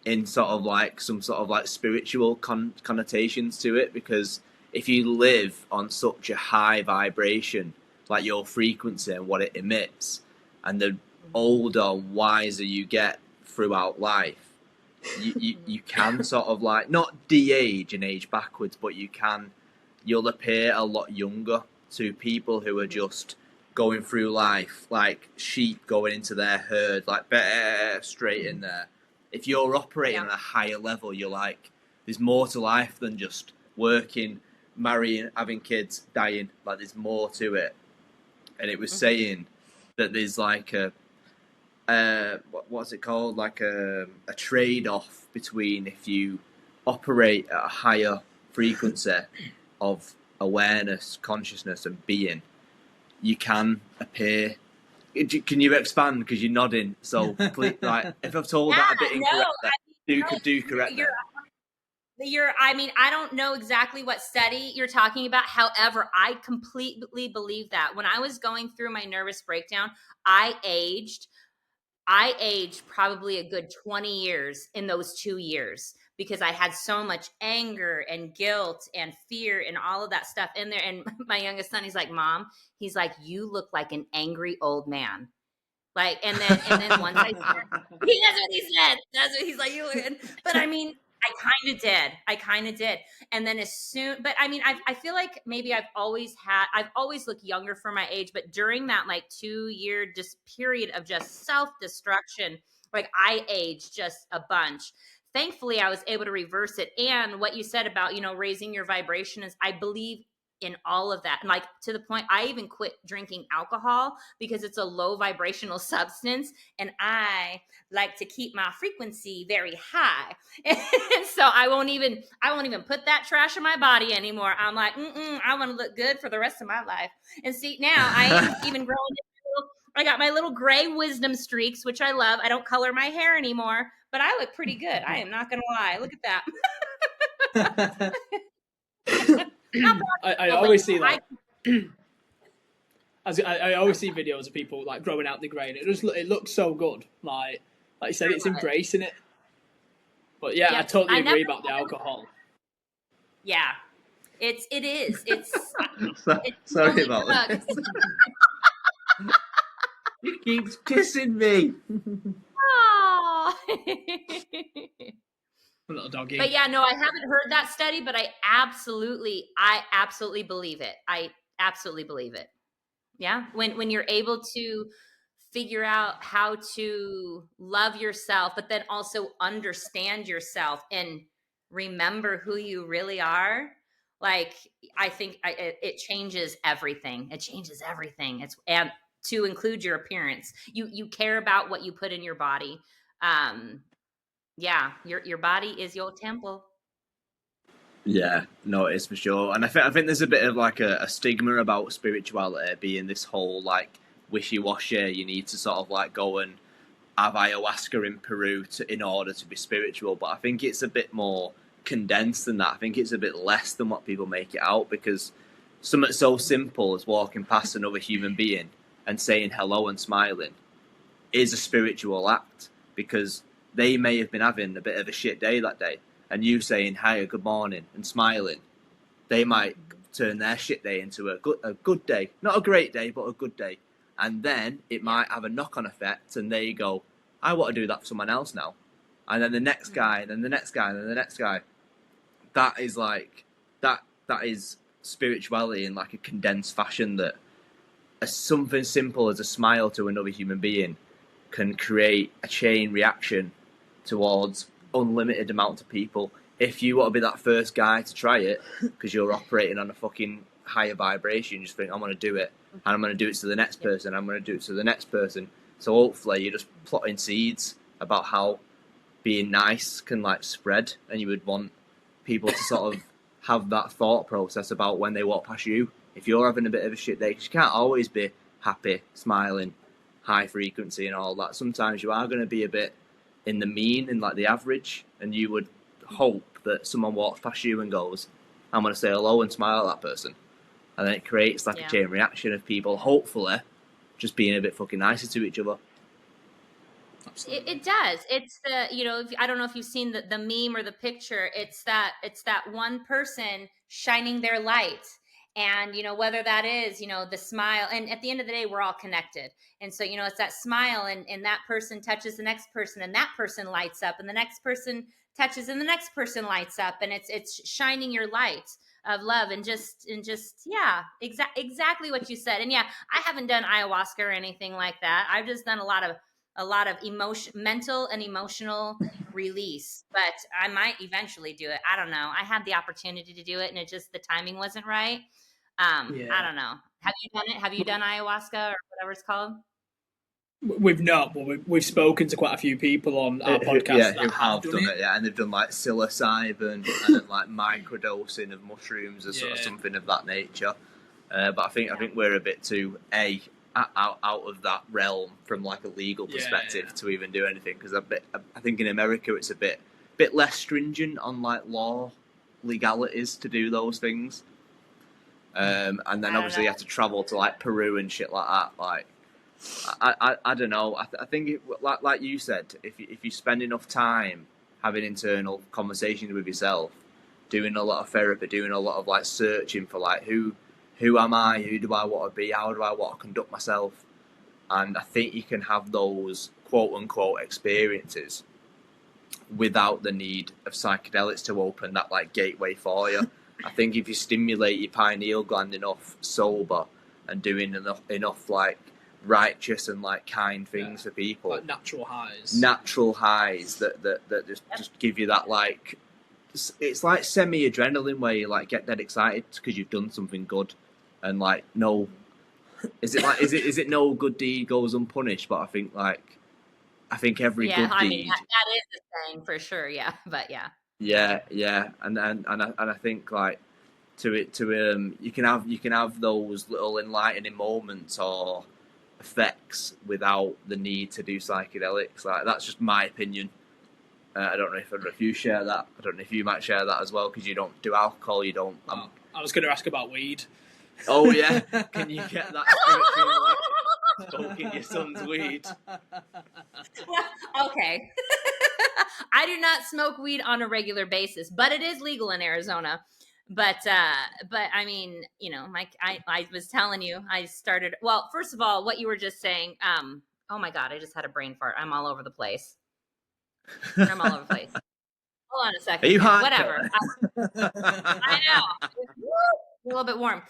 in sort of like some sort of like spiritual connotations to it, because if you live on such a high vibration, like your frequency and what it emits, and the older, wiser you get throughout life, you can sort of like not de-age and age backwards, but you can you'll appear a lot younger to people who are just going through life like sheep going into their herd, like straight in there. If you're operating on a higher level, you're like, there's more to life than just working, marrying, having kids, dying. Like, there's more to it. And it was saying that there's like what's it called? Like a trade-off between if you operate at a higher frequency of awareness, consciousness, and being, you can appear. Can you expand? Because you're nodding. So, please, like, if I've told that a bit incorrect, do correct me. I mean, I don't know exactly what study you're talking about. However, I completely believe that. When I was going through my nervous breakdown, I aged probably a good 20 years in those 2 years because I had so much anger and guilt and fear and all of that stuff in there. And my youngest son, he's like, Mom, he's like, you look like an angry old man. Like, and then once I said, that's what he said. That's what he's like, you look. But I mean, I kind of did. And then but I mean, I feel like maybe I've always looked younger for my age, but during that like 2-year period of just self-destruction, like I aged just a bunch. Thankfully, I was able to reverse it. And what you said about, raising your vibration is, I believe in all of that. And like, to the point, I even quit drinking alcohol because it's a low vibrational substance. And I like to keep my frequency very high. And so I won't even put that trash in my body anymore. I'm like, I want to look good for the rest of my life. And see, now I am even growing. I got my little gray wisdom streaks, which I love. I don't color my hair anymore, but I look pretty good. I am not going to lie. Look at that. I always see like I always see videos of people like growing out the grey, and it looks so good. Like you said, it's embracing it. But yeah, I totally agree about the alcohol. Yeah, it is. It's sorry about that. He keeps kissing me. Oh. Little doggy. But yeah, no, I haven't heard that study, but I absolutely believe it. I absolutely believe it. Yeah. When you're able to figure out how to love yourself, but then also understand yourself and remember who you really are. Like, I think it changes everything. It changes everything. And to include your appearance, you care about what you put in your body. Yeah, your body is your temple. Yeah, no, it is for sure. And I think there's a bit of like a stigma about spirituality being this whole like wishy-washy. You need to sort of like go and have ayahuasca in Peru in order to be spiritual. But I think it's a bit more condensed than that. I think it's a bit less than what people make it out, because something so simple as walking past another human being and saying hello and smiling is a spiritual act, because they may have been having a bit of a shit day that day, and you saying hi or good morning and smiling, they might turn their shit day into a good day. Not a great day, but a good day. And then it might have a knock-on effect, and they go, I want to do that for someone else now. And then the next guy, and then the next guy, and then the next guy. That is like, that is spirituality in like a condensed fashion, that something simple as a smile to another human being can create a chain reaction towards unlimited amount of people. If you want to be that first guy to try it because you're operating on a fucking higher vibration, you just think, I'm going to do it, and I'm going to do it to the next person, I'm going to do it to the next person. So hopefully you're just plotting seeds about how being nice can like spread, and you would want people to sort of have that thought process about when they walk past you. If you're having a bit of a shit day, because you can't always be happy, smiling, high frequency and all that. Sometimes you are going to be a bit in the mean, in like the average, and you would hope that someone walks past you and goes, I'm going to say hello and smile at that person. And then it creates like a chain reaction of people hopefully just being a bit fucking nicer to each other. It does. It's the, I don't know if you've seen the meme or the picture. It's that one person shining their light. And, whether that is, the smile, and at the end of the day, we're all connected. And so, it's that smile, and that person touches the next person, and that person lights up, and the next person touches and the next person lights up. And it's shining your light love, and just yeah, exactly what you said. And yeah, I haven't done ayahuasca or anything like that. I've just done a lot of mental and emotional release, but I might eventually do it. I don't know. I had the opportunity to do it, and the timing wasn't right. I don't know. Have you done it? Have you done ayahuasca or whatever it's called? We've not, but we've spoken to quite a few people on our podcast who have done it, and they've done like psilocybin and then like microdosing of mushrooms or sort of something of that nature. But I think we're a bit too out of that realm from like a legal perspective to even do anything, because I think in America it's a bit less stringent on like law legalities to do those things. And then obviously you have to travel to like Peru and shit like that. Like I don't know. I think like you said, if you spend enough time having internal conversations with yourself, doing a lot of therapy, doing a lot of like searching for like who am I, who do I want to be, how do I want to conduct myself, and I think you can have those quote unquote experiences without the need of psychedelics to open that like gateway for you. I think if you stimulate your pineal gland enough sober and doing enough like righteous and like kind things for people, like natural highs that just give you that like, it's like semi-adrenaline where you like get dead excited because you've done something good, and like no, is it no good deed goes unpunished? But I think every good deed. Mean, that is the saying for sure. Yeah, but yeah. Yeah, and I think like you can have those little enlightening moments or effects without the need to do psychedelics. Like that's just my opinion. I don't know if you share that. I don't know if you might share that as well, because you don't do alcohol. You don't. I was going to ask about weed. Oh yeah, can you get that spiritual like smoking your son's weed? Okay. I do not smoke weed on a regular basis, but it is legal in Arizona. But I mean, you know, Mike, I was telling you, I started. Well, first of all, what you were just saying. Oh my God, I just had a brain fart. I'm all over the place. I'm all over the place. Hold on a second. Are you hot? Whatever. I know. A little bit warm.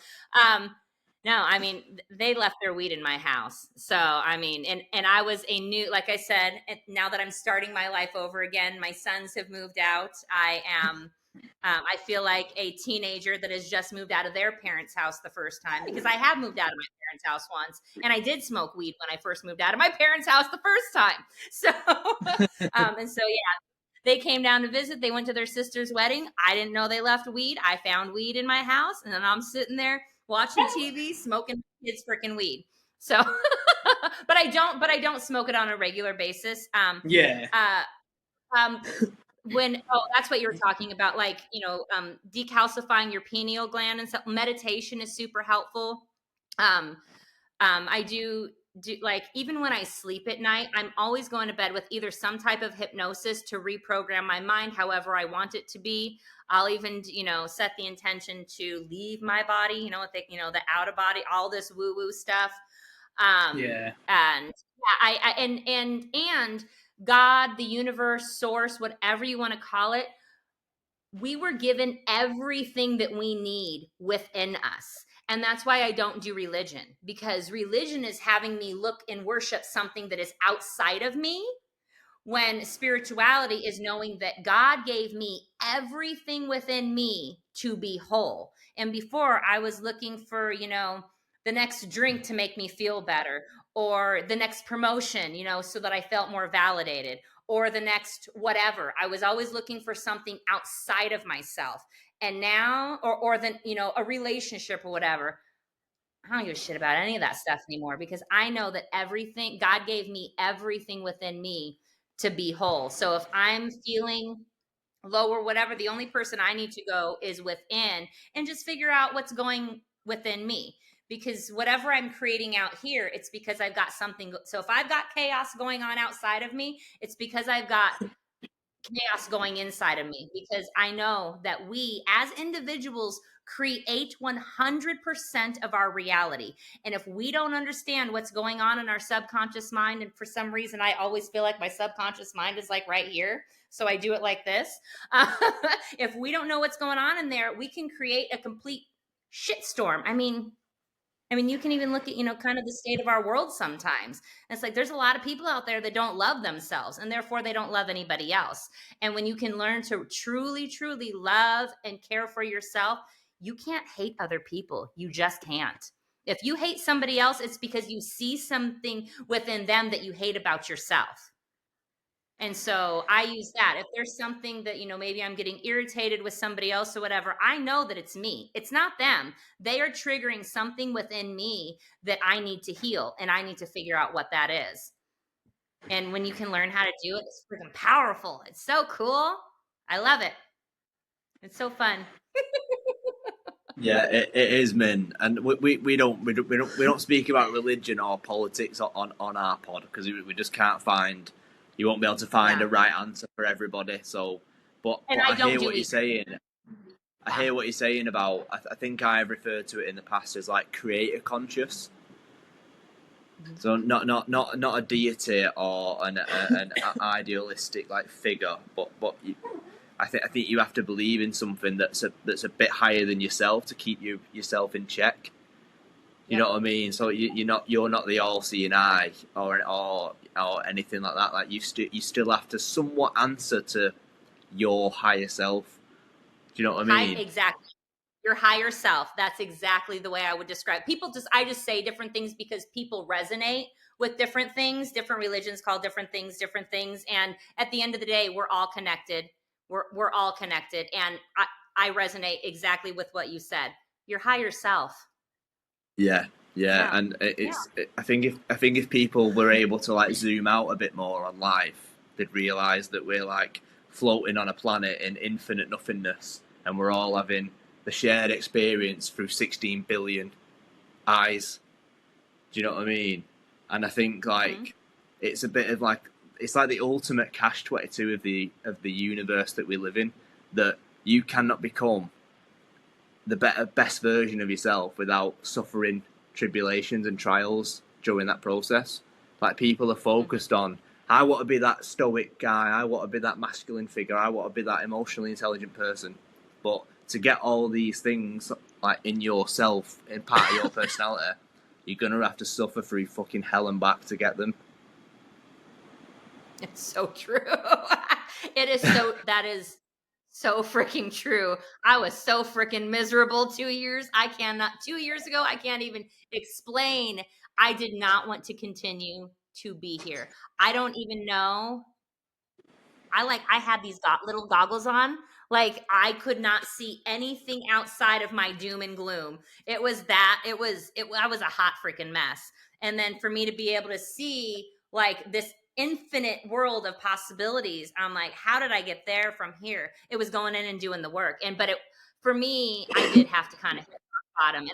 No, I mean, they left their weed in my house. So, I mean, and I was like I said, now that I'm starting my life over again, my sons have moved out. I feel like a teenager that has just moved out of their parents' house the first time, because I have moved out of my parents' house once, and I did smoke weed when I first moved out of my parents' house the first time. So, and so, yeah, they came down to visit. They went to their sister's wedding. I didn't know they left weed. I found weed in my house, and then I'm sitting there watching TV, smoking kids' freaking weed. So, but I don't smoke it on a regular basis. That's what you were talking about, like, you know, decalcifying your pineal gland and stuff. Meditation is super helpful. I do like, even when I sleep at night, I'm always going to bed with either some type of hypnosis to reprogram my mind however I want it to be. I'll even, you know, set the intention to leave my body, you know, the out of body, all this woo woo stuff. And God, the universe, source, whatever you want to call it, we were given everything that we need within us. And that's why I don't do religion, because religion is having me look and worship something that is outside of me, when spirituality is knowing that God gave me everything within me to be whole. And before, I was looking for, you know, the next drink to make me feel better, or the next promotion, you know, so that I felt more validated, or the next whatever. I was always looking for something outside of myself. And now, or then, you know, a relationship or whatever. I don't give a shit about any of that stuff anymore, because I know that everything, God gave me everything within me to be whole. So if I'm feeling low or whatever, the only person I need to go is within and just figure out what's going within me. Because whatever I'm creating out here, it's because I've got something. So if I've got chaos going on outside of me, it's because I've got chaos going inside of me, because I know that we as individuals create 100% of our reality. And if we don't understand what's going on in our subconscious mind, and for some reason I always feel like my subconscious mind is like right here, so I do it like this. If we don't know what's going on in there, we can create a complete shitstorm. I mean, you can even look at, kind of the state of our world sometimes. And it's like there's a lot of people out there that don't love themselves, and therefore they don't love anybody else. And when you can learn to truly, truly love and care for yourself, you can't hate other people. You just can't. If you hate somebody else, it's because you see something within them that you hate about yourself. And so I use that. If there's something that, maybe I'm getting irritated with somebody else or whatever, I know that it's me. It's not them. They are triggering something within me that I need to heal, and I need to figure out what that is. And when you can learn how to do it, it's freaking powerful. It's so cool. I love it. It's so fun. Yeah, it is, Min, and we don't speak about religion or politics on our pod, because we just can't find. You won't be able to find a right answer for everybody. So, but I hear what you're saying. I hear what you're saying about. I think I've referred to it in the past as like creator conscious. So not a deity or an idealistic like figure, but I think you have to believe in something that's a bit higher than yourself to keep yourself in check. You know what I mean? So you're not the all-seeing eye or anything like that. Like you still have to somewhat answer to your higher self. Do you know what I mean? Exactly. Your higher self. That's exactly the way I would describe. I just say different things because people resonate with different things. Different religions call different things. And at the end of the day, we're all connected. We're all connected. And I resonate exactly with what you said. Your higher self. Yeah. And I think if people were able to like zoom out a bit more on life, they'd realize that we're like floating on a planet in infinite nothingness, and we're all having the shared experience through 16 billion eyes. Do you know what I mean? And I think like it's a bit of like it's like the ultimate catch-22 of the universe that we live in, that you cannot become the best version of yourself without suffering tribulations and trials during that process. Like people are focused on, I want to be that stoic guy, I want to be that masculine figure, I want to be that emotionally intelligent person. But to get all these things like in yourself, in part of your personality, you're gonna have to suffer through fucking hell and back to get them. It's so true. That is so freaking true. I was so freaking miserable 2 years. 2 years ago, I can't even explain. I did not want to continue to be here. I don't even know. I had these little goggles on. Like I could not see anything outside of my doom and gloom. I was a hot freaking mess. And then for me to be able to see like this infinite world of possibilities, I'm like, how did I get there from here? It was going in and doing the work. For me, I did have to kind of hit rock bottom.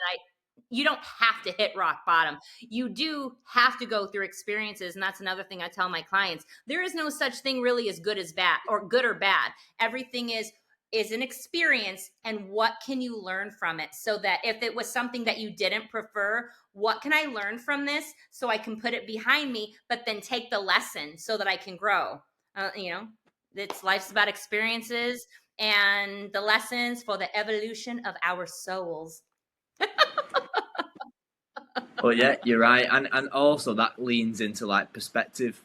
You don't have to hit rock bottom. You do have to go through experiences. And that's another thing I tell my clients. There is no such thing really as good as bad, or good or bad. Everything is an experience, and what can you learn from it? So that if it was something that you didn't prefer, what can I learn from this so I can put it behind me, but then take the lesson so that I can grow? Life's about experiences and the lessons for the evolution of our souls. But yeah, you're right, and also that leans into like perspective.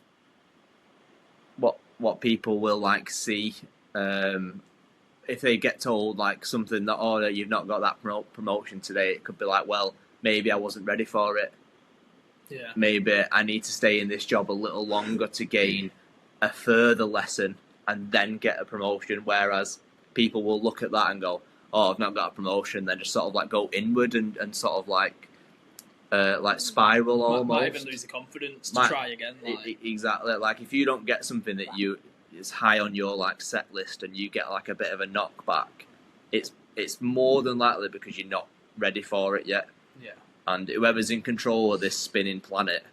What people will like see, if they get told like something that you've not got that promotion today, it could be like, well, maybe I wasn't ready for it. Yeah. Maybe I need to stay in this job a little longer to gain a further lesson and then get a promotion. Whereas people will look at that and go, oh, I've not got a promotion, then just sort of like go inward and sort of like spiral almost. Might even lose the confidence to try again. Exactly. Like if you don't get something that is high on your like set list and you get like a bit of a knockback, it's more than likely because you're not ready for it yet. Yeah. And whoever's in control of this spinning planet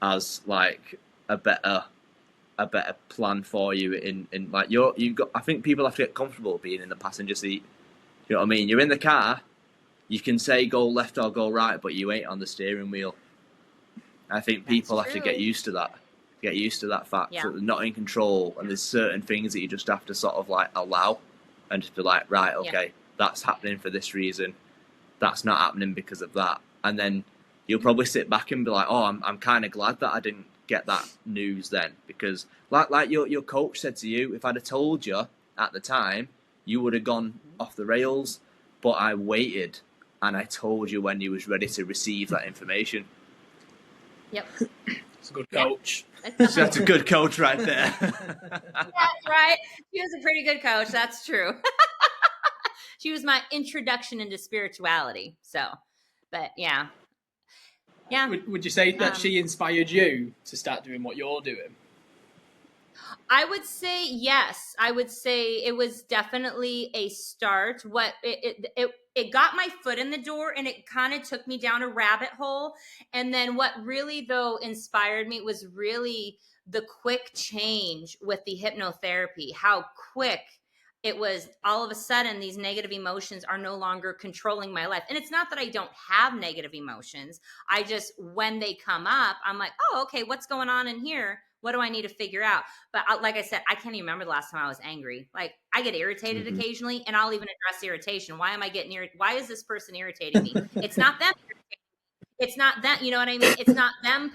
has like a better a better plan for you in like you've got. I think people have to get comfortable being in the passenger seat. You know what I mean? You're in the car. You can say go left or go right, but you ain't on the steering wheel. I think people have to get used to that. Get used to that fact that they're not in control, and there's certain things that you just have to sort of like allow, and just be like, right, okay, that's happening for this reason. That's not happening because of that. And then you'll probably sit back and be like, oh, I'm kind of glad that I didn't get that news then, because like your coach said to you, if I'd have told you at the time, you would have gone off the rails. But I waited, and I told you when you was ready to receive that information. Yep. It's a good coach. So that's a good coach right there. That's right. She was a pretty good coach. That's true. She was my introduction into spirituality. So, but yeah. Would you say that she inspired you to start doing what you're doing? I would say yes. I would say it was definitely a start. What it got my foot in the door, and it kind of took me down a rabbit hole. And then what really though inspired me was really the quick change with the hypnotherapy. How quick it was. All of a sudden these negative emotions are no longer controlling my life. And it's not that I don't have negative emotions. I just, when they come up, I'm like, oh, okay, what's going on in here? What do I need to figure out? But like I said, I can't even remember the last time I was angry. Like I get irritated occasionally, and I'll even address irritation. Why am I getting irritated? Why is this person irritating me? It's not them. It's not that, you know what I mean? It's not them.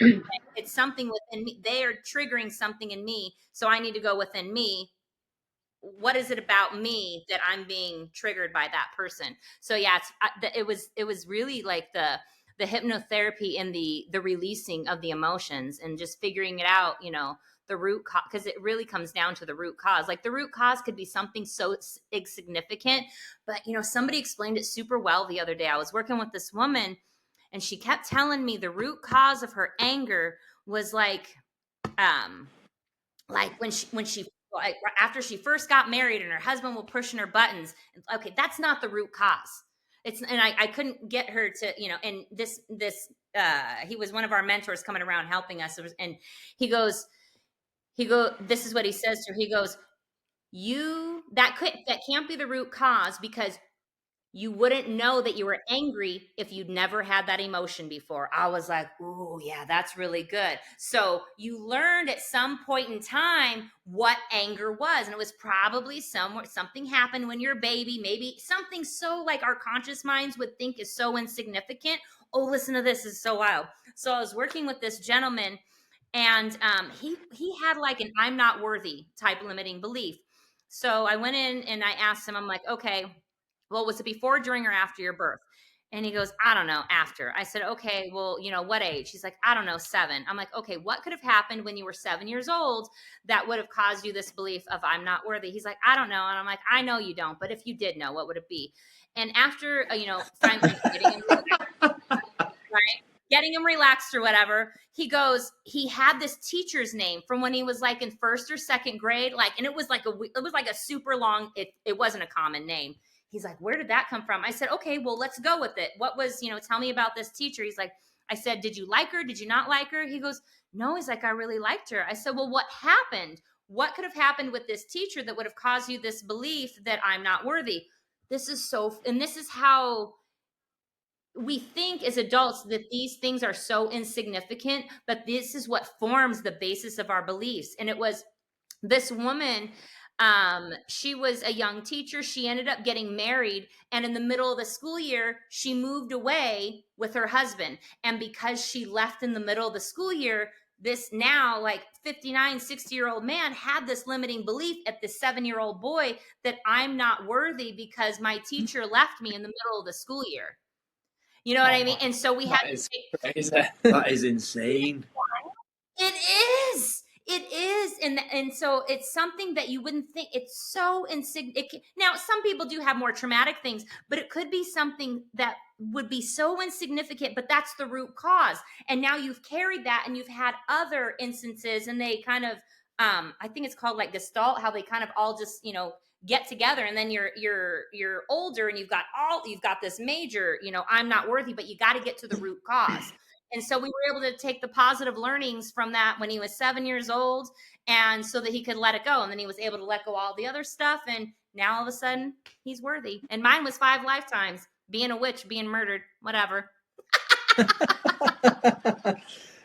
It's something within me. They are triggering something in me. So I need to go within me. What is it about me that I'm being triggered by that person? So yeah, it was really like the hypnotherapy and the releasing of the emotions and just figuring it out, you know, the root cause, because it really comes down to the root cause. Like the root cause could be something so insignificant, but you know, somebody explained it super well the other day. I was working with this woman, and she kept telling me the root cause of her anger was like when she like after she first got married and her husband was pushing her buttons. Okay, that's not the root cause. And I couldn't get her to, you know, and this he was one of our mentors coming around helping us. And he goes, this is what he says to her. He goes, that can't be the root cause, because you wouldn't know that you were angry if you'd never had that emotion before. I was like, oh yeah, that's really good. So you learned at some point in time what anger was. And it was probably something happened when you're a baby, maybe something so like our conscious minds would think is so insignificant. Oh, listen to this, is so wild. So I was working with this gentleman, and he had like an I'm not worthy type limiting belief. So I went in and I asked him, I'm like, okay, well, was it before, during, or after your birth? And he goes, I don't know, after. I said, okay, well, you know, what age? He's like, I don't know, 7. I'm like, okay, what could have happened when you were 7 years old that would have caused you this belief of I'm not worthy? He's like, I don't know. And I'm like, I know you don't, but if you did know, what would it be? And after, you know, finally getting him relaxed or whatever, he goes, he had this teacher's name from when he was like in 1st or 2nd grade, like, and it was like a super long, it wasn't a common name. He's like, where did that come from? I said, okay, well, let's go with it. What was, you know, tell me about this teacher. He's like, I said, did you like her? Did you not like her? He goes, no. He's like, I really liked her. I said, well, what happened? What could have happened with this teacher that would have caused you this belief that I'm not worthy? This is and this is how we think as adults that these things are so insignificant, but this is what forms the basis of our beliefs. And it was this woman, she was a young teacher. She ended up getting married, and in the middle of the school year, she moved away with her husband. And because she left in the middle of the school year, this now like 59, 60-year-old man had this limiting belief at this 7-year-old boy that I'm not worthy because my teacher left me in the middle of the school year. You know what I mean? And so we had to crazy. That is insane. It is. It is. And so it's something that you wouldn't think. It's so insignificant. Now, some people do have more traumatic things, but it could be something that would be so insignificant, but that's the root cause. And now you've carried that, and you've had other instances, and they kind of, I think it's called like Gestalt, how they kind of all just, you know, get together, and then you're older, and you've got this major, you know, I'm not worthy, but you got to get to the root cause. And so we were able to take the positive learnings from that when he was 7 years old, and so that he could let it go. And then he was able to let go all the other stuff. And now all of a sudden he's worthy. And mine was 5 lifetimes, being a witch, being murdered, whatever.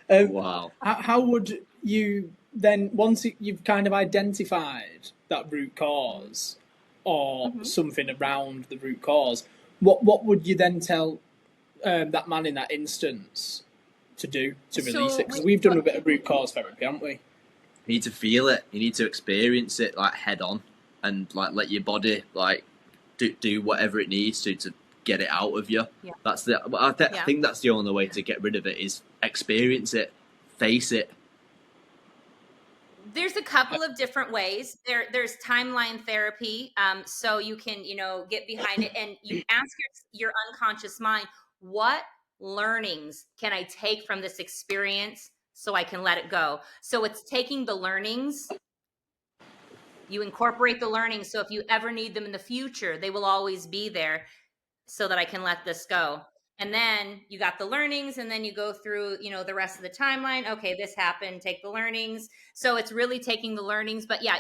Wow. How would you then, once you've kind of identified that root cause or something around the root cause, what would you then tell that man in that instance to do to release it? Because we've done a bit of root cause therapy, haven't we? You need to feel it. You need to experience it like head on, and like let your body like do whatever it needs to get it out of you. Yeah. That's the. I think that's the only way to get rid of it is experience it, face it. There's a couple of different ways. There's timeline therapy, so you can get behind it and you ask your unconscious mind, what learnings can I take from this experience so I can let it go? So it's taking the learnings. You incorporate the learnings, so if you ever need them in the future, they will always be there, so that I can let this go. And then you got the learnings, and then you go through, the rest of the timeline. Okay, this happened, take the learnings. So it's really taking the learnings, but yeah,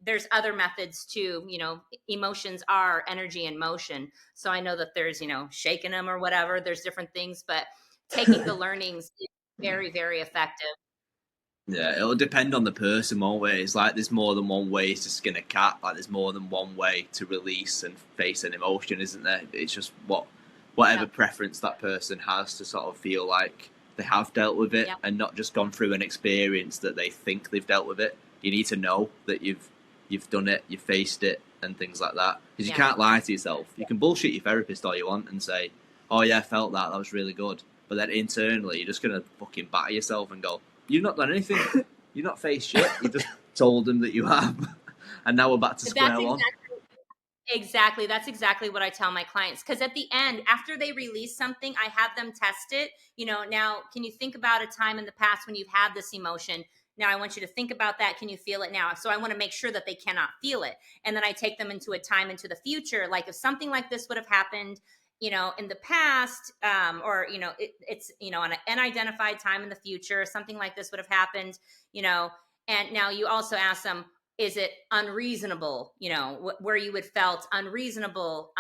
there's other methods too. Emotions are energy in motion. So I know that there's, shaking them or whatever, there's different things, but taking the learnings is very, very effective. Yeah, it'll depend on the person, won't it? It's like there's more than one way to skin a cat. Like there's more than one way to release and face an emotion, isn't there? It's just whatever preference that person has to sort of feel like they have dealt with it and not just gone through an experience that they think they've dealt with it. You need to know that you've done it, you've faced it, and things like that. Because you can't lie to yourself. You can bullshit your therapist all you want and say, "Oh yeah, I felt that was really good," but then internally you're just gonna fucking batter yourself and go, "You've not done anything. You've not faced shit. You just told them that you have." And now we're back to square one. Exactly. That's exactly what I tell my clients. Because at the end, after they release something, I have them test it. Now, can you think about a time in the past when you've had this emotion? Now, I want you to think about that. Can you feel it now? So I want to make sure that they cannot feel it. And then I take them into a time into the future. Like if something like this would have happened, in the past, or, it's, on an unidentified time in the future, something like this would have happened, and now you also ask them, is it unreasonable, where you would felt unreasonable,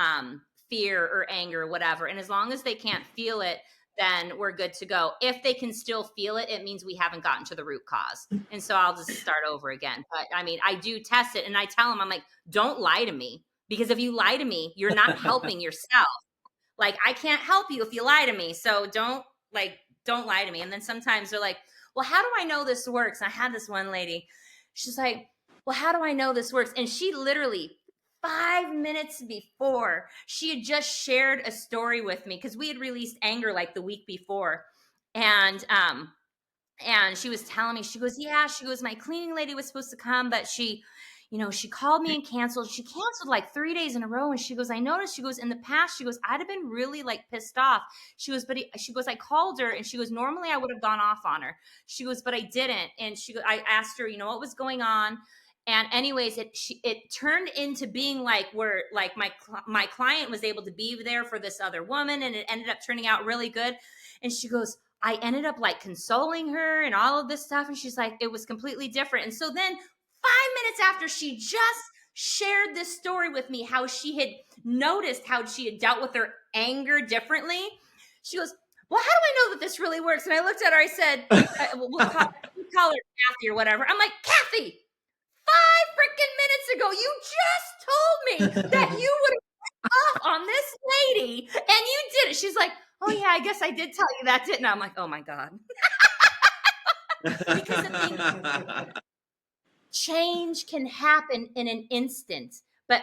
fear or anger, whatever. And as long as they can't feel it, then we're good to go. If they can still feel it, it means we haven't gotten to the root cause. And so I'll just start over again. But I mean, I do test it and I tell them, I'm like, don't lie to me, because if you lie to me, you're not helping yourself. Like, I can't help you if you lie to me. So don't lie to me. And then sometimes they're like, well, how do I know this works? And I had this one lady, she's like, well, how do I know this works? And she literally 5 minutes before, she had just shared a story with me because we had released anger like the week before. And she was telling me, she goes, my cleaning lady was supposed to come, but she called me and canceled. She canceled like 3 days in a row. And she goes, I noticed, she goes, in the past, she goes, I'd have been really like pissed off. She goes, she goes, I called her and she goes, normally I would have gone off on her. She goes, but I didn't. And I asked her, what was going on? And anyways, it turned into being like where like my client was able to be there for this other woman, and it ended up turning out really good. And she goes, I ended up like consoling her and all of this stuff. And she's like, it was completely different. And so then 5 minutes after she just shared this story with me, how she had noticed how she had dealt with her anger differently, she goes, well, how do I know that this really works? And I looked at her, I said, we'll call her Kathy or whatever. I'm like, Kathy, 5 freaking minutes ago, you just told me that you would have off on this lady, and you did it. She's like, oh yeah, I guess I did tell you that, didn't I? I'm like, oh my God. Because the thing, change can happen in an instant, but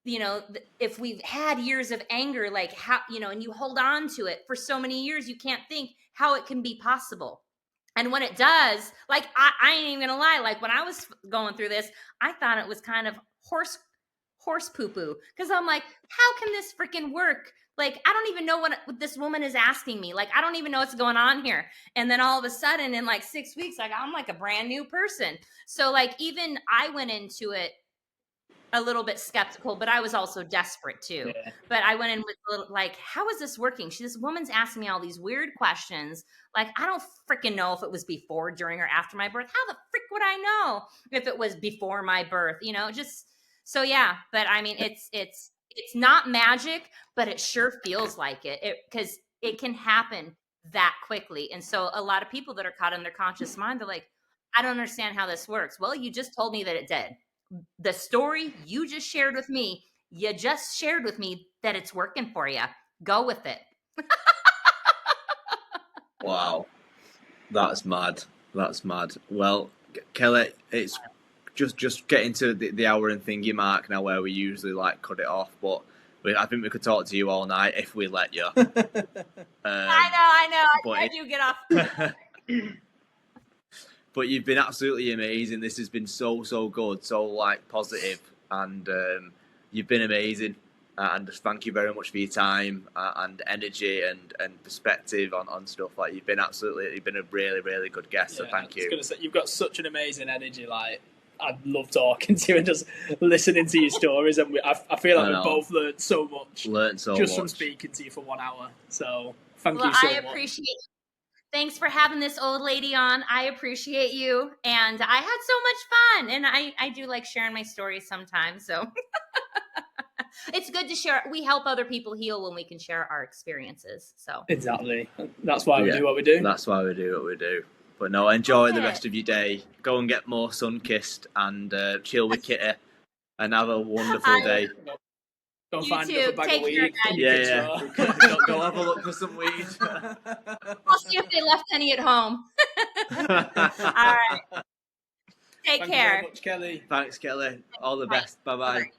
if we've had years of anger, like how, and you hold on to it for so many years, you can't think how it can be possible. And when it does, like, I ain't even gonna lie, like when I was going through this, I thought it was kind of horse poo-poo, because I'm like, how can this freaking work? Like, I don't even know what this woman is asking me. Like, I don't even know what's going on here. And then all of a sudden, in like 6 weeks, like I'm like a brand new person. So like, even I went into it a little bit skeptical, but I was also desperate too. Yeah. But I went in with a little, like, how is this working? This woman's asking me all these weird questions. Like, I don't freaking know if it was before, during, or after my birth. How the frick would I know if it was before my birth? You know, just so yeah. But I mean, it's not magic, but it sure feels like it. Because it can happen that quickly. And so a lot of people that are caught in their conscious mind, they're like, I don't understand how this works. Well, you just told me that it did. The story you just shared with me, you just shared with me that it's working for you. Go with it. Wow. That's mad. That's mad. Well, Kelly, it's just getting to the hour and thingy mark now where we usually like cut it off, but I think we could talk to you all night if we let you. I know. I do get off. But you've been absolutely amazing. This has been so good, so like positive, and you've been amazing. And just thank you very much for your time and energy and perspective on stuff. Like you've been a really good guest. So thank you. I was gonna say, you've got such an amazing energy. Like I love talking to you and just listening to your stories. And I feel like we've both learned so much. Just from speaking to you for 1 hour. So thank you so much. I appreciate it. Thanks for having this old lady on. I appreciate you. And I had so much fun. And I do like sharing my stories sometimes. So it's good to share. We help other people heal when we can share our experiences. So exactly. That's why we do what we do. That's why we do what we do. But no, enjoy the rest of your day. Go and get more sun-kissed and chill with Kitty and have a wonderful day. Go find another bag of weed. Yeah. Go have a look for some weed. I'll see if they left any at home. All right. Take care. Thank you very much, Kelly. Thanks, Kelly. All the best. Bye-bye.